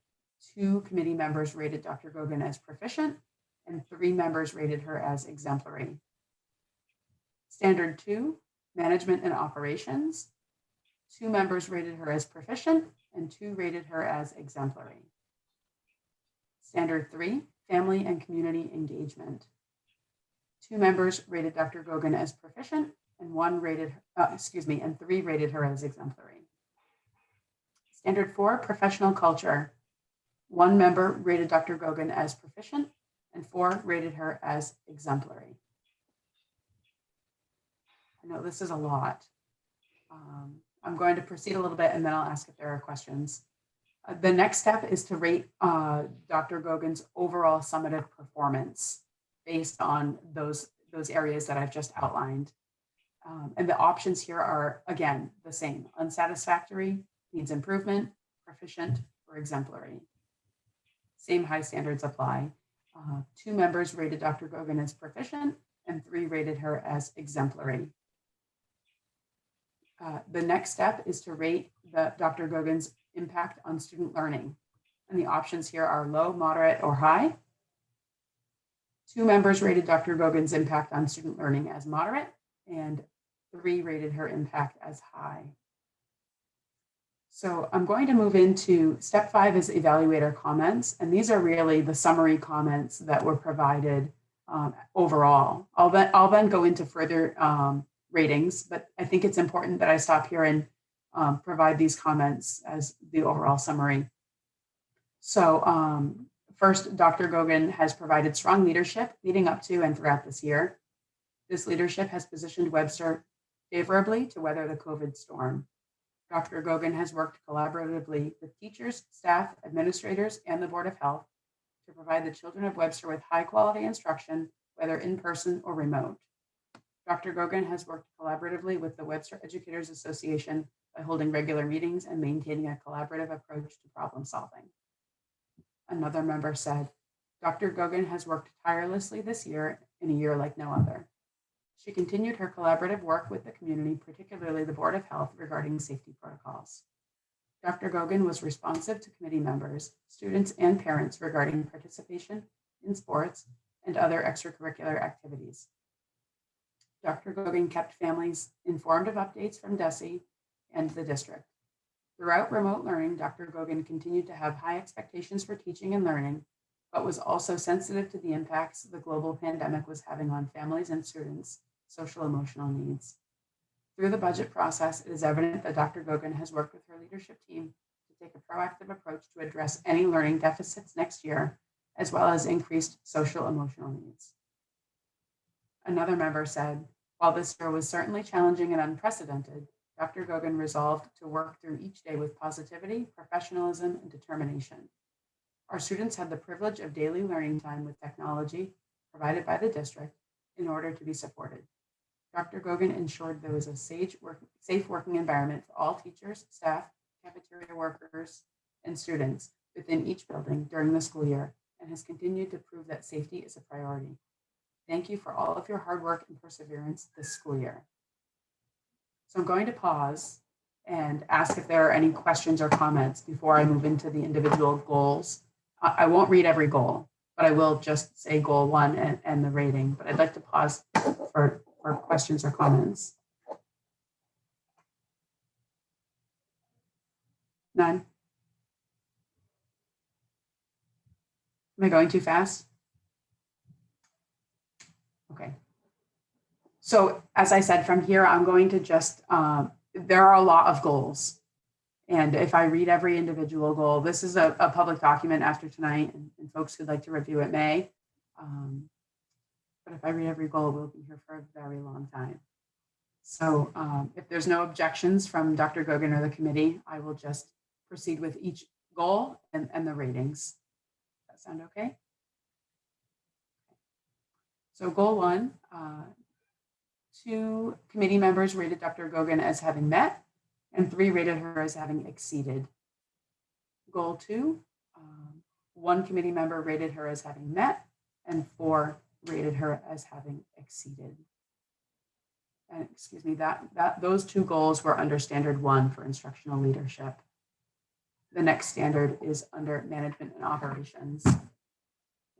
2 committee members rated Dr. Gogan as proficient and 3 members rated her as exemplary. Standard 2, management and operations. 2 members rated her as proficient and 2 rated her as exemplary. Standard 3, family and community engagement. 2 members rated Dr. Gogan as proficient and 3 rated her as exemplary. Standard 4, professional culture. 1 member rated Dr. Gogan as proficient and 4 rated her as exemplary. I know this is a lot. I'm going to proceed a little bit and then I'll ask if there are questions. The next step is to rate Dr. Gogan's overall summative performance based on those areas that I've just outlined. And the options here are, again, the same: unsatisfactory, needs improvement, proficient, or exemplary. Same high standards apply. 2 members rated Dr. Gogan as proficient and 3 rated her as exemplary. The next step is to rate Dr. Gogan's impact on student learning. And the options here are low, moderate, or high. 2 members rated Dr. Gogan's impact on student learning as moderate, and 3 rated her impact as high. So I'm going to move into step 5 is evaluator comments. And these are really the summary comments that were provided overall. I'll then go into further ratings, but I think it's important that I stop here and provide these comments as the overall summary. So first, Dr. Gogan has provided strong leadership leading up to and throughout this year. This leadership has positioned Webster favorably to weather the COVID storm. Dr. Gogan has worked collaboratively with teachers, staff, administrators, and the Board of Health to provide the children of Webster with high quality instruction, whether in person or remote. Dr. Gogan has worked collaboratively with the Webster Educators Association by holding regular meetings and maintaining a collaborative approach to problem solving. Another member said, Dr. Gogan has worked tirelessly this year in a year like no other. She continued her collaborative work with the community, particularly the Board of Health, regarding safety protocols. Dr. Gogan was responsive to committee members, students, and parents regarding participation in sports and other extracurricular activities. Dr. Gogan kept families informed of updates from DESE and the district. Throughout remote learning, Dr. Gogan continued to have high expectations for teaching and learning, but was also sensitive to the impacts the global pandemic was having on families and students' social emotional needs. Through the budget process, it is evident that Dr. Gogan has worked with her leadership team to take a proactive approach to address any learning deficits next year, as well as increased social emotional needs. Another member said, while this year was certainly challenging and unprecedented, Dr. Gogan resolved to work through each day with positivity, professionalism, and determination. Our students had the privilege of daily learning time with technology provided by the district in order to be supported. Dr. Gogan ensured there was a safe working environment for all teachers, staff, cafeteria workers, and students within each building during the school year and has continued to prove that safety is a priority. Thank you for all of your hard work and perseverance this school year. So I'm going to pause and ask if there are any questions or comments before I move into the individual goals. I won't read every goal, but I will just say goal 1 and the rating, but I'd like to pause for questions or comments. None? Am I going too fast? Okay. So as I said, from here, I'm going to just, there are a lot of goals. And if I read every individual goal, this is a public document after tonight, and folks who'd like to review it may. But if I read every goal, we'll be here for a very long time. So if there's no objections from Dr. Gogan or the committee, I will just proceed with each goal and the ratings. Does that sound okay? So goal 1, 2 committee members rated Dr. Gogan as having met, and 3 rated her as having exceeded. Goal 2, 1 committee member rated her as having met, and 4 rated her as having exceeded. And excuse me, those 2 goals were under standard 1 for instructional leadership. The next standard is under management and operations.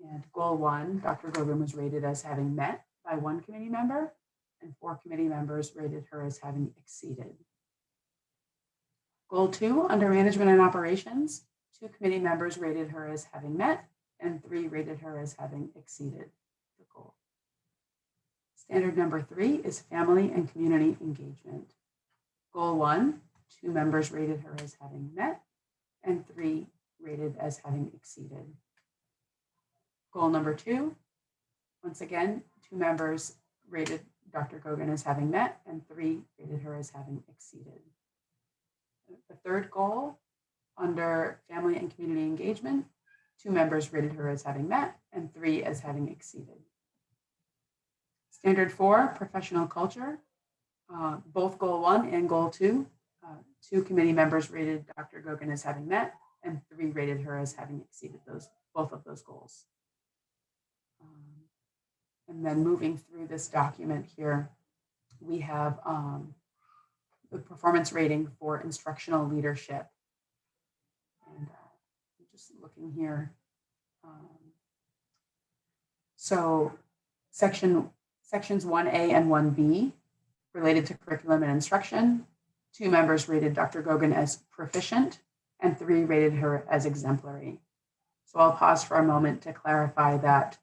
And goal 1, Dr. Gogan was rated as having met by 1 committee member, and 4 committee members rated her as having exceeded. Goal 2, under management and operations, 2 committee members rated her as having met, and 3 rated her as having exceeded the goal. Standard number 3 is family and community engagement. Goal 1, 2 members rated her as having met, and 3 rated as having exceeded. Goal number 2, once again, 2 members rated Dr. Gogan as having met, and 3 rated her as having exceeded. The third goal, under family and community engagement, 2 members rated her as having met, and 3 as having exceeded. Standard 4, professional culture, both goal 1 and goal 2, 2 committee members rated Dr. Gogan as having met, and 3 rated her as having exceeded both of those goals. And then moving through this document here, we have the performance rating for instructional leadership. And I'm just looking here. So sections 1A and 1B related to curriculum and instruction. 2 members rated Dr. Gogan as proficient, and 3 rated her as exemplary. So I'll pause for a moment to clarify that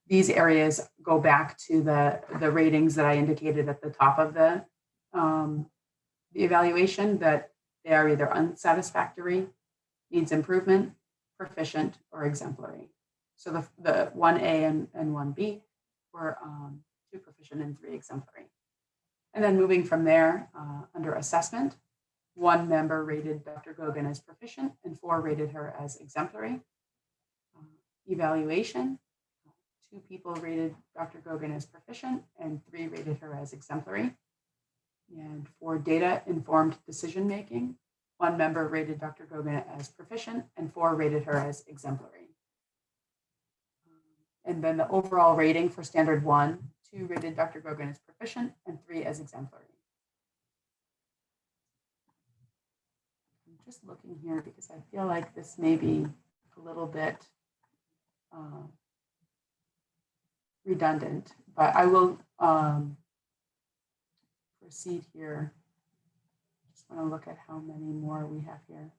these areas go back to the ratings that I indicated at the top of the evaluation, that they are either unsatisfactory, needs improvement, proficient, or exemplary. So the 1A and 1B were 2 proficient and 3 exemplary. And then moving from there, under assessment, 1 member rated Dr. Gogan as proficient, and 4 rated her as exemplary. Evaluation, 2 people rated Dr. Gogan as proficient, and 3 rated her as exemplary. And for data-informed decision-making, 1 member rated Dr. Gogan as proficient, and 4 rated her as exemplary. And then the overall rating for standard 1, 2 rated Dr. Gogan as proficient, and 3 as exemplary. I'm just looking here because I feel like this may be a little bit redundant, but I will proceed here, just want to look at how many more we have here.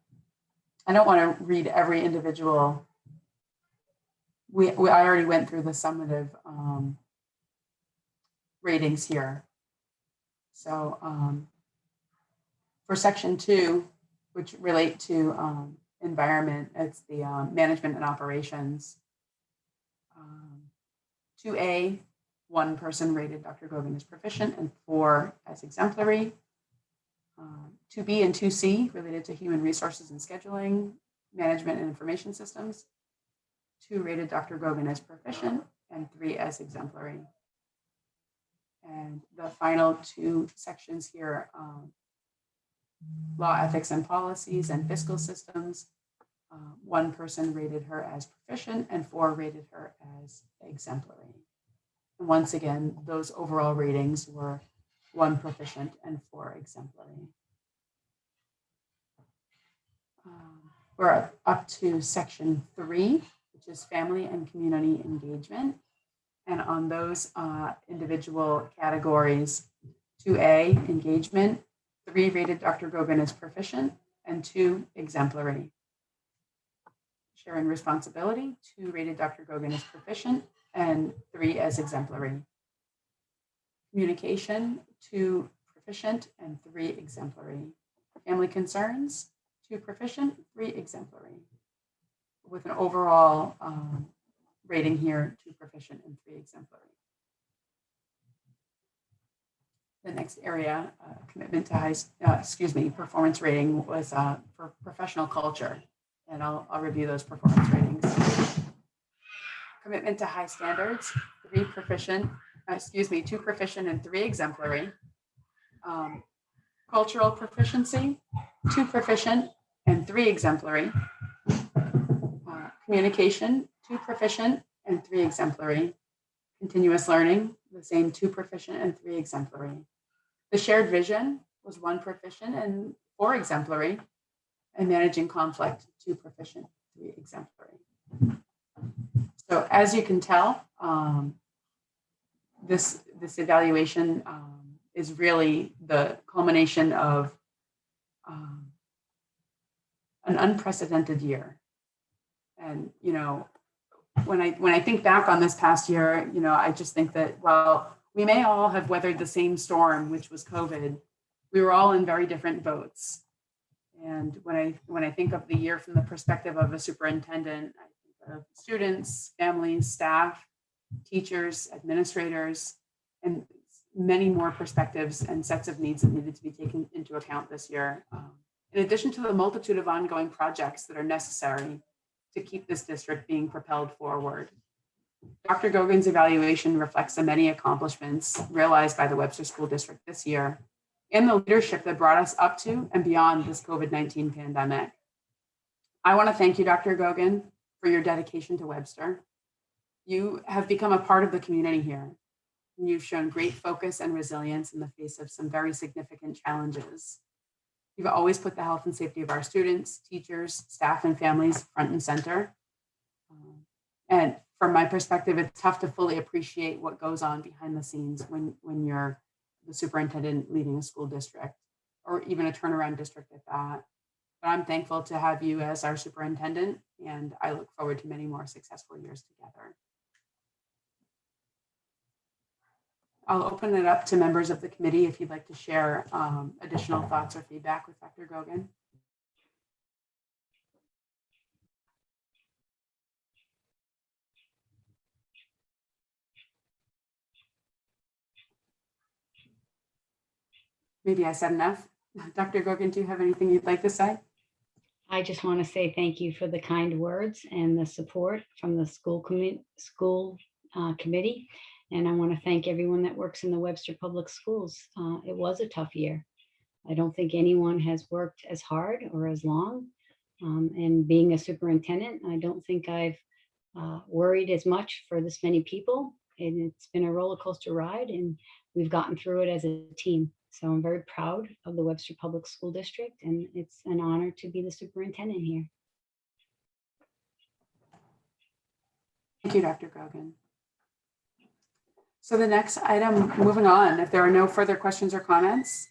I don't want to read every individual. I already went through the summative ratings here. So for section 2, which relate to environment, it's the management and operations. 2A, 1 person rated Dr. Gogan as proficient and 4 as exemplary. 2B and 2C related to human resources and scheduling, management and information systems. 2 rated Dr. Gogan as proficient and 3 as exemplary. And the final 2 sections here, law, ethics, and policies and fiscal systems. 1 person rated her as proficient and 4 rated her as exemplary. And once again, those overall ratings were 1 proficient and 4 exemplary. We're up to section 3, which is family and community engagement. And on those individual categories, 2A, engagement, 3 rated Dr. Gogan as proficient and 2 exemplary. Sharing responsibility, 2 rated Dr. Gogan as proficient and 3 as exemplary. Communication, 2 proficient and 3 exemplary. Family concerns, 2 proficient, 3 exemplary. With an overall rating here, 2 proficient and 3 exemplary. The next area, commitment to performance rating was for professional culture. And I'll review those performance ratings. Commitment to high standards, 2 proficient and 3 exemplary. Cultural proficiency, 2 proficient and 3 exemplary. Communication, 2 proficient and 3 exemplary. Continuous learning, the same, 2 proficient and 3 exemplary. The shared vision was 1 proficient and 4 exemplary. And managing conflict, 2 proficient, 3 exemplary. So as you can tell, this evaluation is really the culmination of an unprecedented year. And when I think back on this past year, I just think that, well, we may all have weathered the same storm, which was COVID. We were all in very different boats. And when I think of the year from the perspective of a superintendent, I think of students, families, staff, teachers, administrators, and many more perspectives and sets of needs that needed to be taken into account this year. In addition to the multitude of ongoing projects that are necessary to keep this district being propelled forward. Dr. Gogan's evaluation reflects the many accomplishments realized by the Webster School District this year and the leadership that brought us up to and beyond this COVID-19 pandemic. I want to thank you, Dr. Gogan, for your dedication to Webster. You have become a part of the community here. And you've shown great focus and resilience in the face of some very significant challenges. You've always put the health and safety of our students, teachers, staff, and families front and center. And from my perspective, it's tough to fully appreciate what goes on behind the scenes when you're the superintendent leading a school district, or even a turnaround district at that. But I'm thankful to have you as our superintendent, and I look forward to many more successful years together. I'll open it up to members of the committee if you'd like to share additional thoughts or feedback with Dr. Gogan. Maybe I said enough. Dr. Gogan, do you have anything you'd like to say? I just want to say thank you for the kind words and the support from the school committee. And I want to thank everyone that works in the Webster Public Schools. It was a tough year. I don't think anyone has worked as hard or as long. And being a superintendent, I don't think I've worried as much for this many people. And it's been a roller coaster ride, and we've gotten through it as a team. So I'm very proud of the Webster Public School District, and it's an honor to be the superintendent here. Thank you, Dr. Gogan. So the next item, moving on, if there are no further questions or comments.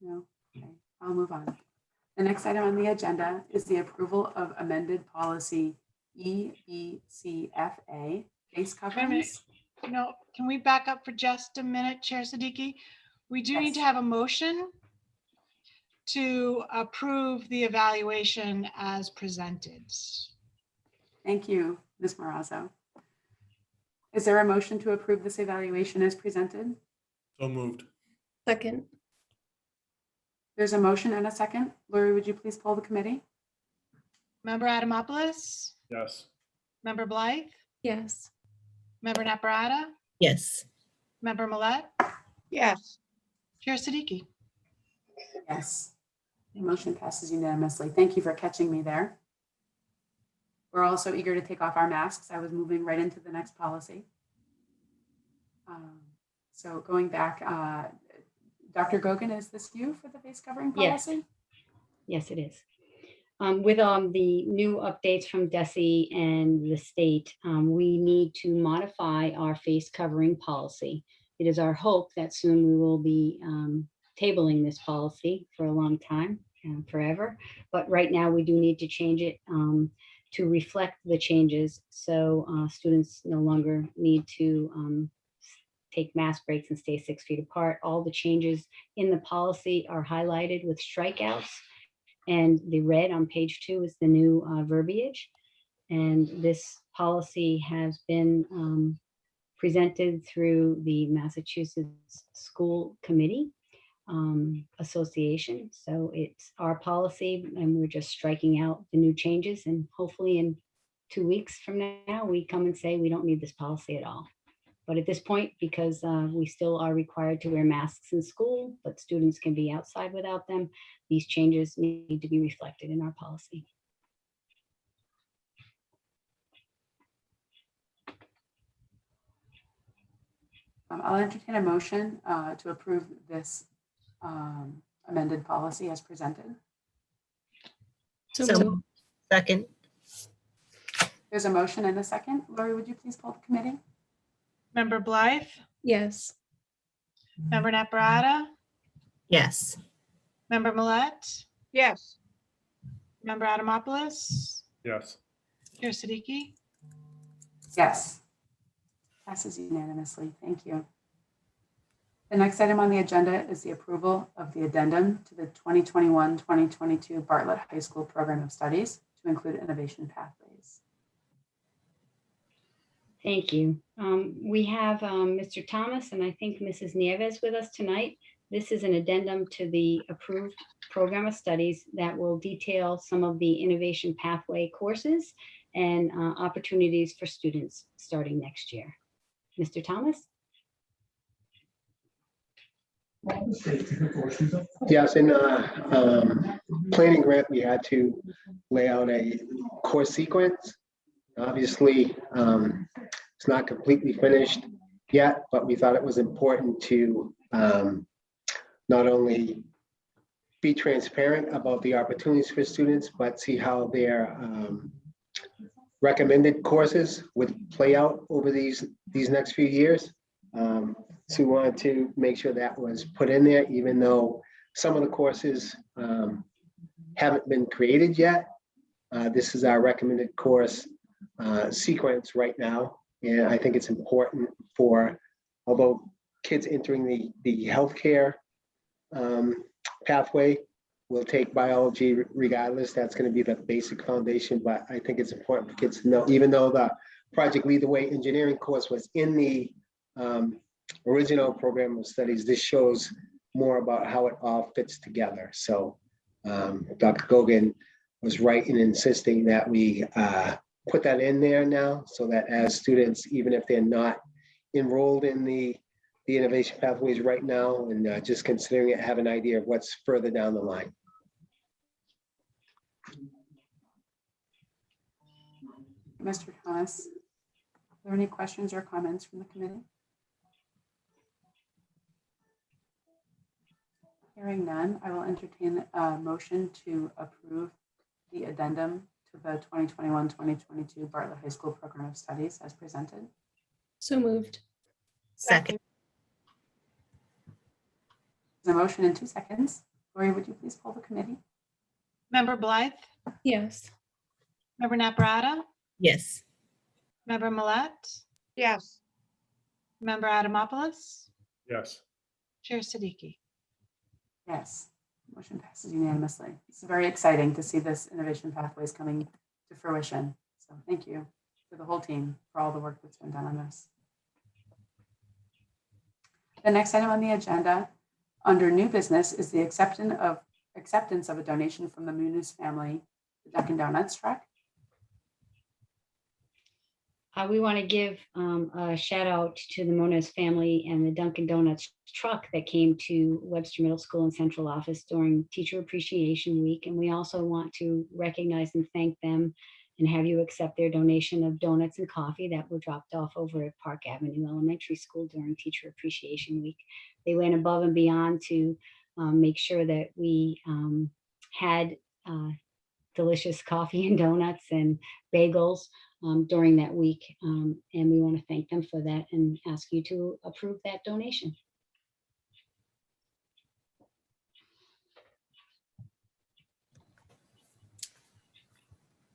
No, okay, I'll move on. The next item on the agenda is the approval of amended policy EBCFA, face coverings. No, can we back up for just a minute, Chair Siddiqui? We do need to have a motion to approve the evaluation as presented. Thank you, Ms. Marazzo. Is there a motion to approve this evaluation as presented? So moved. Second. There's a motion and a second. Lori, would you please poll the committee? Member Adamopoulos? Yes. Member Blythe? Yes. Member Naprata? Yes. Member Millet? Yes. Chair Siddiqui? Yes. The motion passes unanimously. Thank you for catching me there. We're also eager to take off our masks. I was moving right into the next policy. So going back, Dr. Gogan, is this you for the face covering policy? Yes, it is. With the new updates from DESE and the state, we need to modify our face covering policy. It is our hope that soon we will be tabling this policy for a long time and forever. But right now we do need to change it to reflect the changes. So students no longer need to take mask breaks and stay 6 feet apart. All the changes in the policy are highlighted with strikeouts. And the red on page 2 is the new verbiage. And this policy has been presented through the Massachusetts School Committee Association. So it's our policy and we're just striking out the new changes. And hopefully in 2 weeks from now, we come and say we don't need this policy at all. But at this point, because we still are required to wear masks in school, but students can be outside without them, these changes need to be reflected in our policy. I'll entertain a motion to approve this amended policy as presented. So So, second. There's a motion and a second. Lori, would you please poll the committee? Member Blythe? yes. Member Naprata? Yes. Member Millet? Yes. Member Adamopoulos? Yes. Chair Siddiqui? Yes. Passes unanimously. Thank you. The next item on the agenda is the approval of the addendum to the 2021-2022 Bartlett High School Program of Studies to include innovation pathways. Thank you. We have Mr. Thomas and I think Mrs. Nieves with us tonight. This is an addendum to the approved program of studies that will detail some of the innovation pathway courses and opportunities for students starting next year. Mr. Thomas? Yes, in planning grant, we had to lay out a course sequence. Obviously, it's not completely finished yet, but we thought it was important to not only be transparent about the opportunities for students, but see how their recommended courses would play out over these next few years. So we wanted to make sure that was put in there, even though some of the courses haven't been created yet. This is our recommended course sequence right now. And I think it's important for, although kids entering the healthcare pathway will take biology regardless, that's going to be the basic foundation. But I think it's important for kids to know, even though the Project Lead the Way engineering course was in the original program of studies, this shows more about how it all fits together. So Dr. Gogan was right in insisting that we put that in there now, so that as students, even if they're not enrolled in the innovation pathways right now and just considering it, have an idea of what's further down the line. Mr. Thomas, are there any questions or comments from the committee? Hearing none, I will entertain a motion to approve the addendum to the 2021-2022 Bartlett High School Program of Studies as presented. So moved. Second. There's a motion in 2 seconds. Lori, would you please poll the committee? Member Blythe, Yes. member Naprata, Yes. member Millet, Yes. member Adamopoulos, Yes. Chair Siddiqui. Yes, motion passes unanimously. It's very exciting to see this innovation pathways coming to fruition. So thank you to the whole team for all the work that's been done on this. The next item on the agenda under new business is the acceptance of a donation from the Meadows family, the Dunkin' Donuts truck. We want to give a shout out to the Moniz family and the Dunkin' Donuts truck that came to Webster Middle School and Central Office during Teacher Appreciation Week. And we also want to recognize and thank them and have you accept their donation of donuts and coffee that were dropped off over at Park Avenue Elementary School during Teacher Appreciation Week. They went above and beyond to make sure that we had delicious coffee and donuts and bagels during that week. And we want to thank them for that and ask you to approve that donation.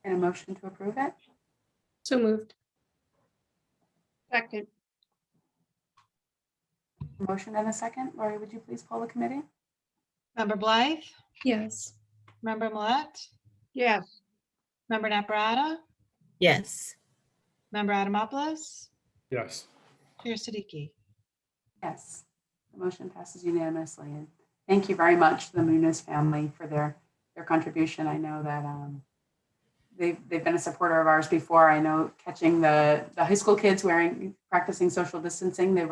And a motion to approve it? So moved. Second. Motion and a second. Lori, would you please poll the committee? Member Blythe, Yes. member Millet, Yes. member Naprata, Yes. member Adamopoulos, Yes. Chair Siddiqui. Yes, the motion passes unanimously. And thank you very much to the Meadows family for their contribution. I know that they've been a supporter of ours before. I know catching the high school kids practicing social distancing, they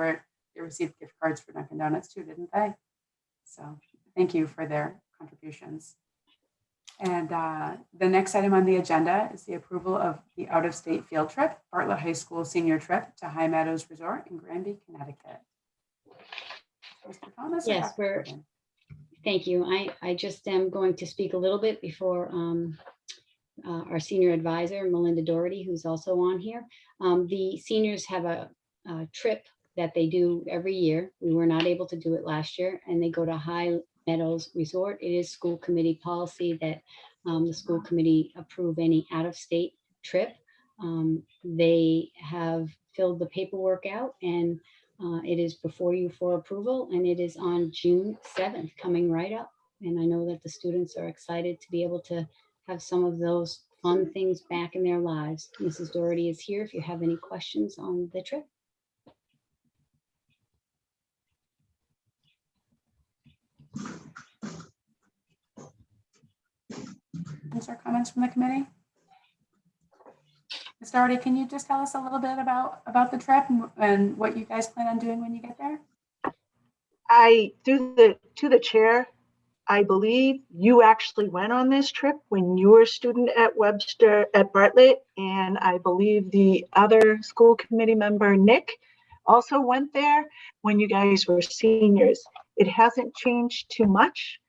received gift cards for Dunkin' Donuts too, didn't they? So thank you for their contributions. And the next item on the agenda is the approval of the out-of-state field trip, Bartlett High School senior trip to High Meadows Resort in Granby, Connecticut. Mr. Thomas? or Yes, Dr. Gogan? Thank you. I just am going to speak a little bit before our senior advisor, Melinda Doherty, who's also on here. The seniors have a trip that they do every year. We were not able to do it last year, and they go to High Meadows Resort. It is school committee policy that the school committee approve any out-of-state trip. They have filled the paperwork out, and it is before you for approval, and it is on June 7th, coming right up. And I know that the students are excited to be able to have some of those fun things back in their lives. Mrs. Doherty is here if you have any questions on the trip. Questions or comments from the committee? Ms. Doherty, can you just tell us a little bit about the trip and what you guys plan on doing when you get there? To the chair, I believe you actually went on this trip when you were a student at Bartlett, and I believe the other school committee member, Nick, also went there when you guys were seniors. It hasn't changed too much.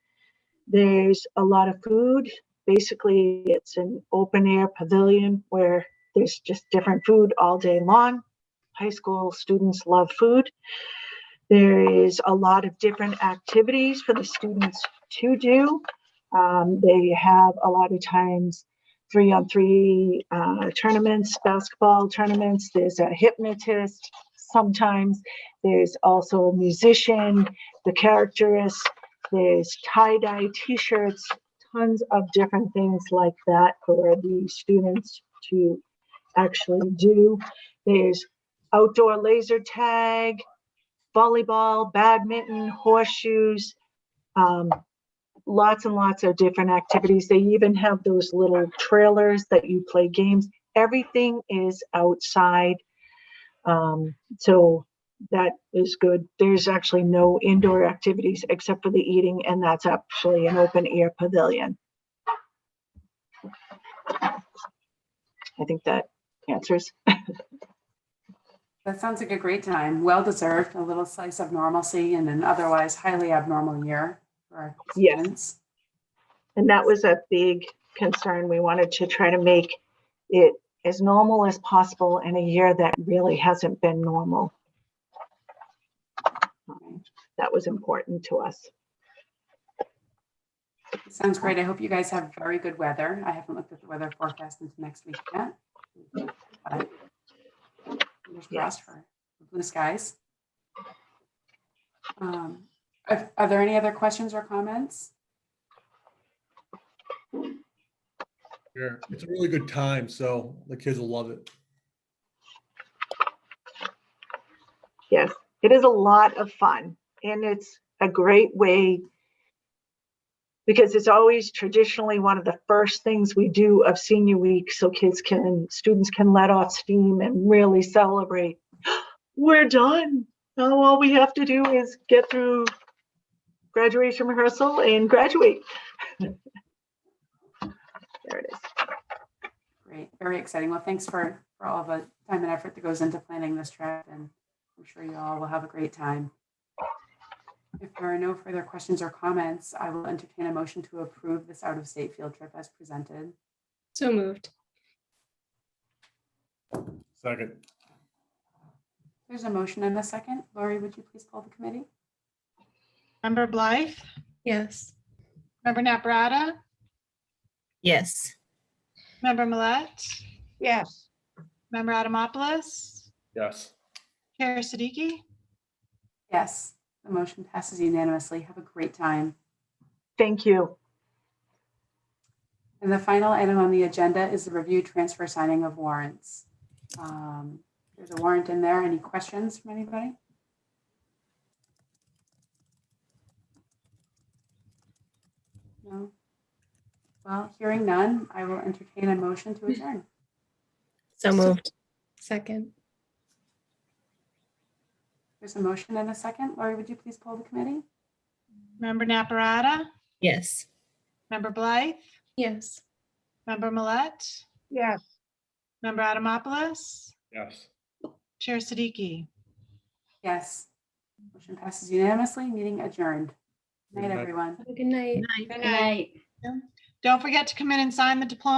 There's a lot of food. Basically, it's an open air pavilion where there's just different food all day long. High school students love food. There is a lot of different activities for the students to do. They have a lot of times 3-on-3 tournaments, basketball tournaments. There's a hypnotist. Sometimes there's also a musician, the characterist. There's tie-dye t-shirts, tons of different things like that for the students to actually do. There's outdoor laser tag, volleyball, badminton, horseshoes, lots and lots of different activities. They even have those little trailers that you play games. Everything is outside. So that is good. There's actually no indoor activities except for the eating, and that's actually an open air pavilion. I think that answers. That sounds like a great time. Well deserved, a little slice of normalcy in an otherwise highly abnormal year for our students. And that was a big concern. We wanted to try to make it as normal as possible in a year that really hasn't been normal. That was important to us. Sounds great. I hope you guys have very good weather. I haven't looked at the weather forecast into next week yet. But fingers crossed for blue skies. Are there any other questions or comments? Yeah, it's a really good time, so the kids will love it. Yes, it is a lot of fun, and it's a great way, because it's always traditionally one of the first things we do of senior week, so students can let off steam and really celebrate. We're done. Now all we have to do is get through graduation rehearsal and graduate. There it is. Great, very exciting. Well, thanks for all the time and effort that goes into planning this trip, and I'm sure you all will have a great time. If there are no further questions or comments, I will entertain a motion to approve this out-of-state field trip as presented. So moved. Second. There's a motion and a second. Lori, would you please poll the committee? Member Blythe? Yes. Member Naprata? Yes. Member Millet? Yes. Member Adamopoulos? Yes. Chair Siddiqui? Yes, the motion passes unanimously. Have a great time. Thank you. And the final item on the agenda is the review, transfer, signing of warrants. There's a warrant in there. Any questions from anybody? No? Well, hearing none, I will entertain a motion to adjourn. So moved. Second. There's a motion and a second. Lori, would you please poll the committee? Member Naprata? Yes. Member Blythe? Yes. Member Millet? Yes. Member Adamopoulos? Yes. Chair Siddiqui? Yes. Motion passes unanimously. Meeting adjourned. Good night, Good night. everyone. Have a good night. Good night. Don't forget to come in and sign the diploma.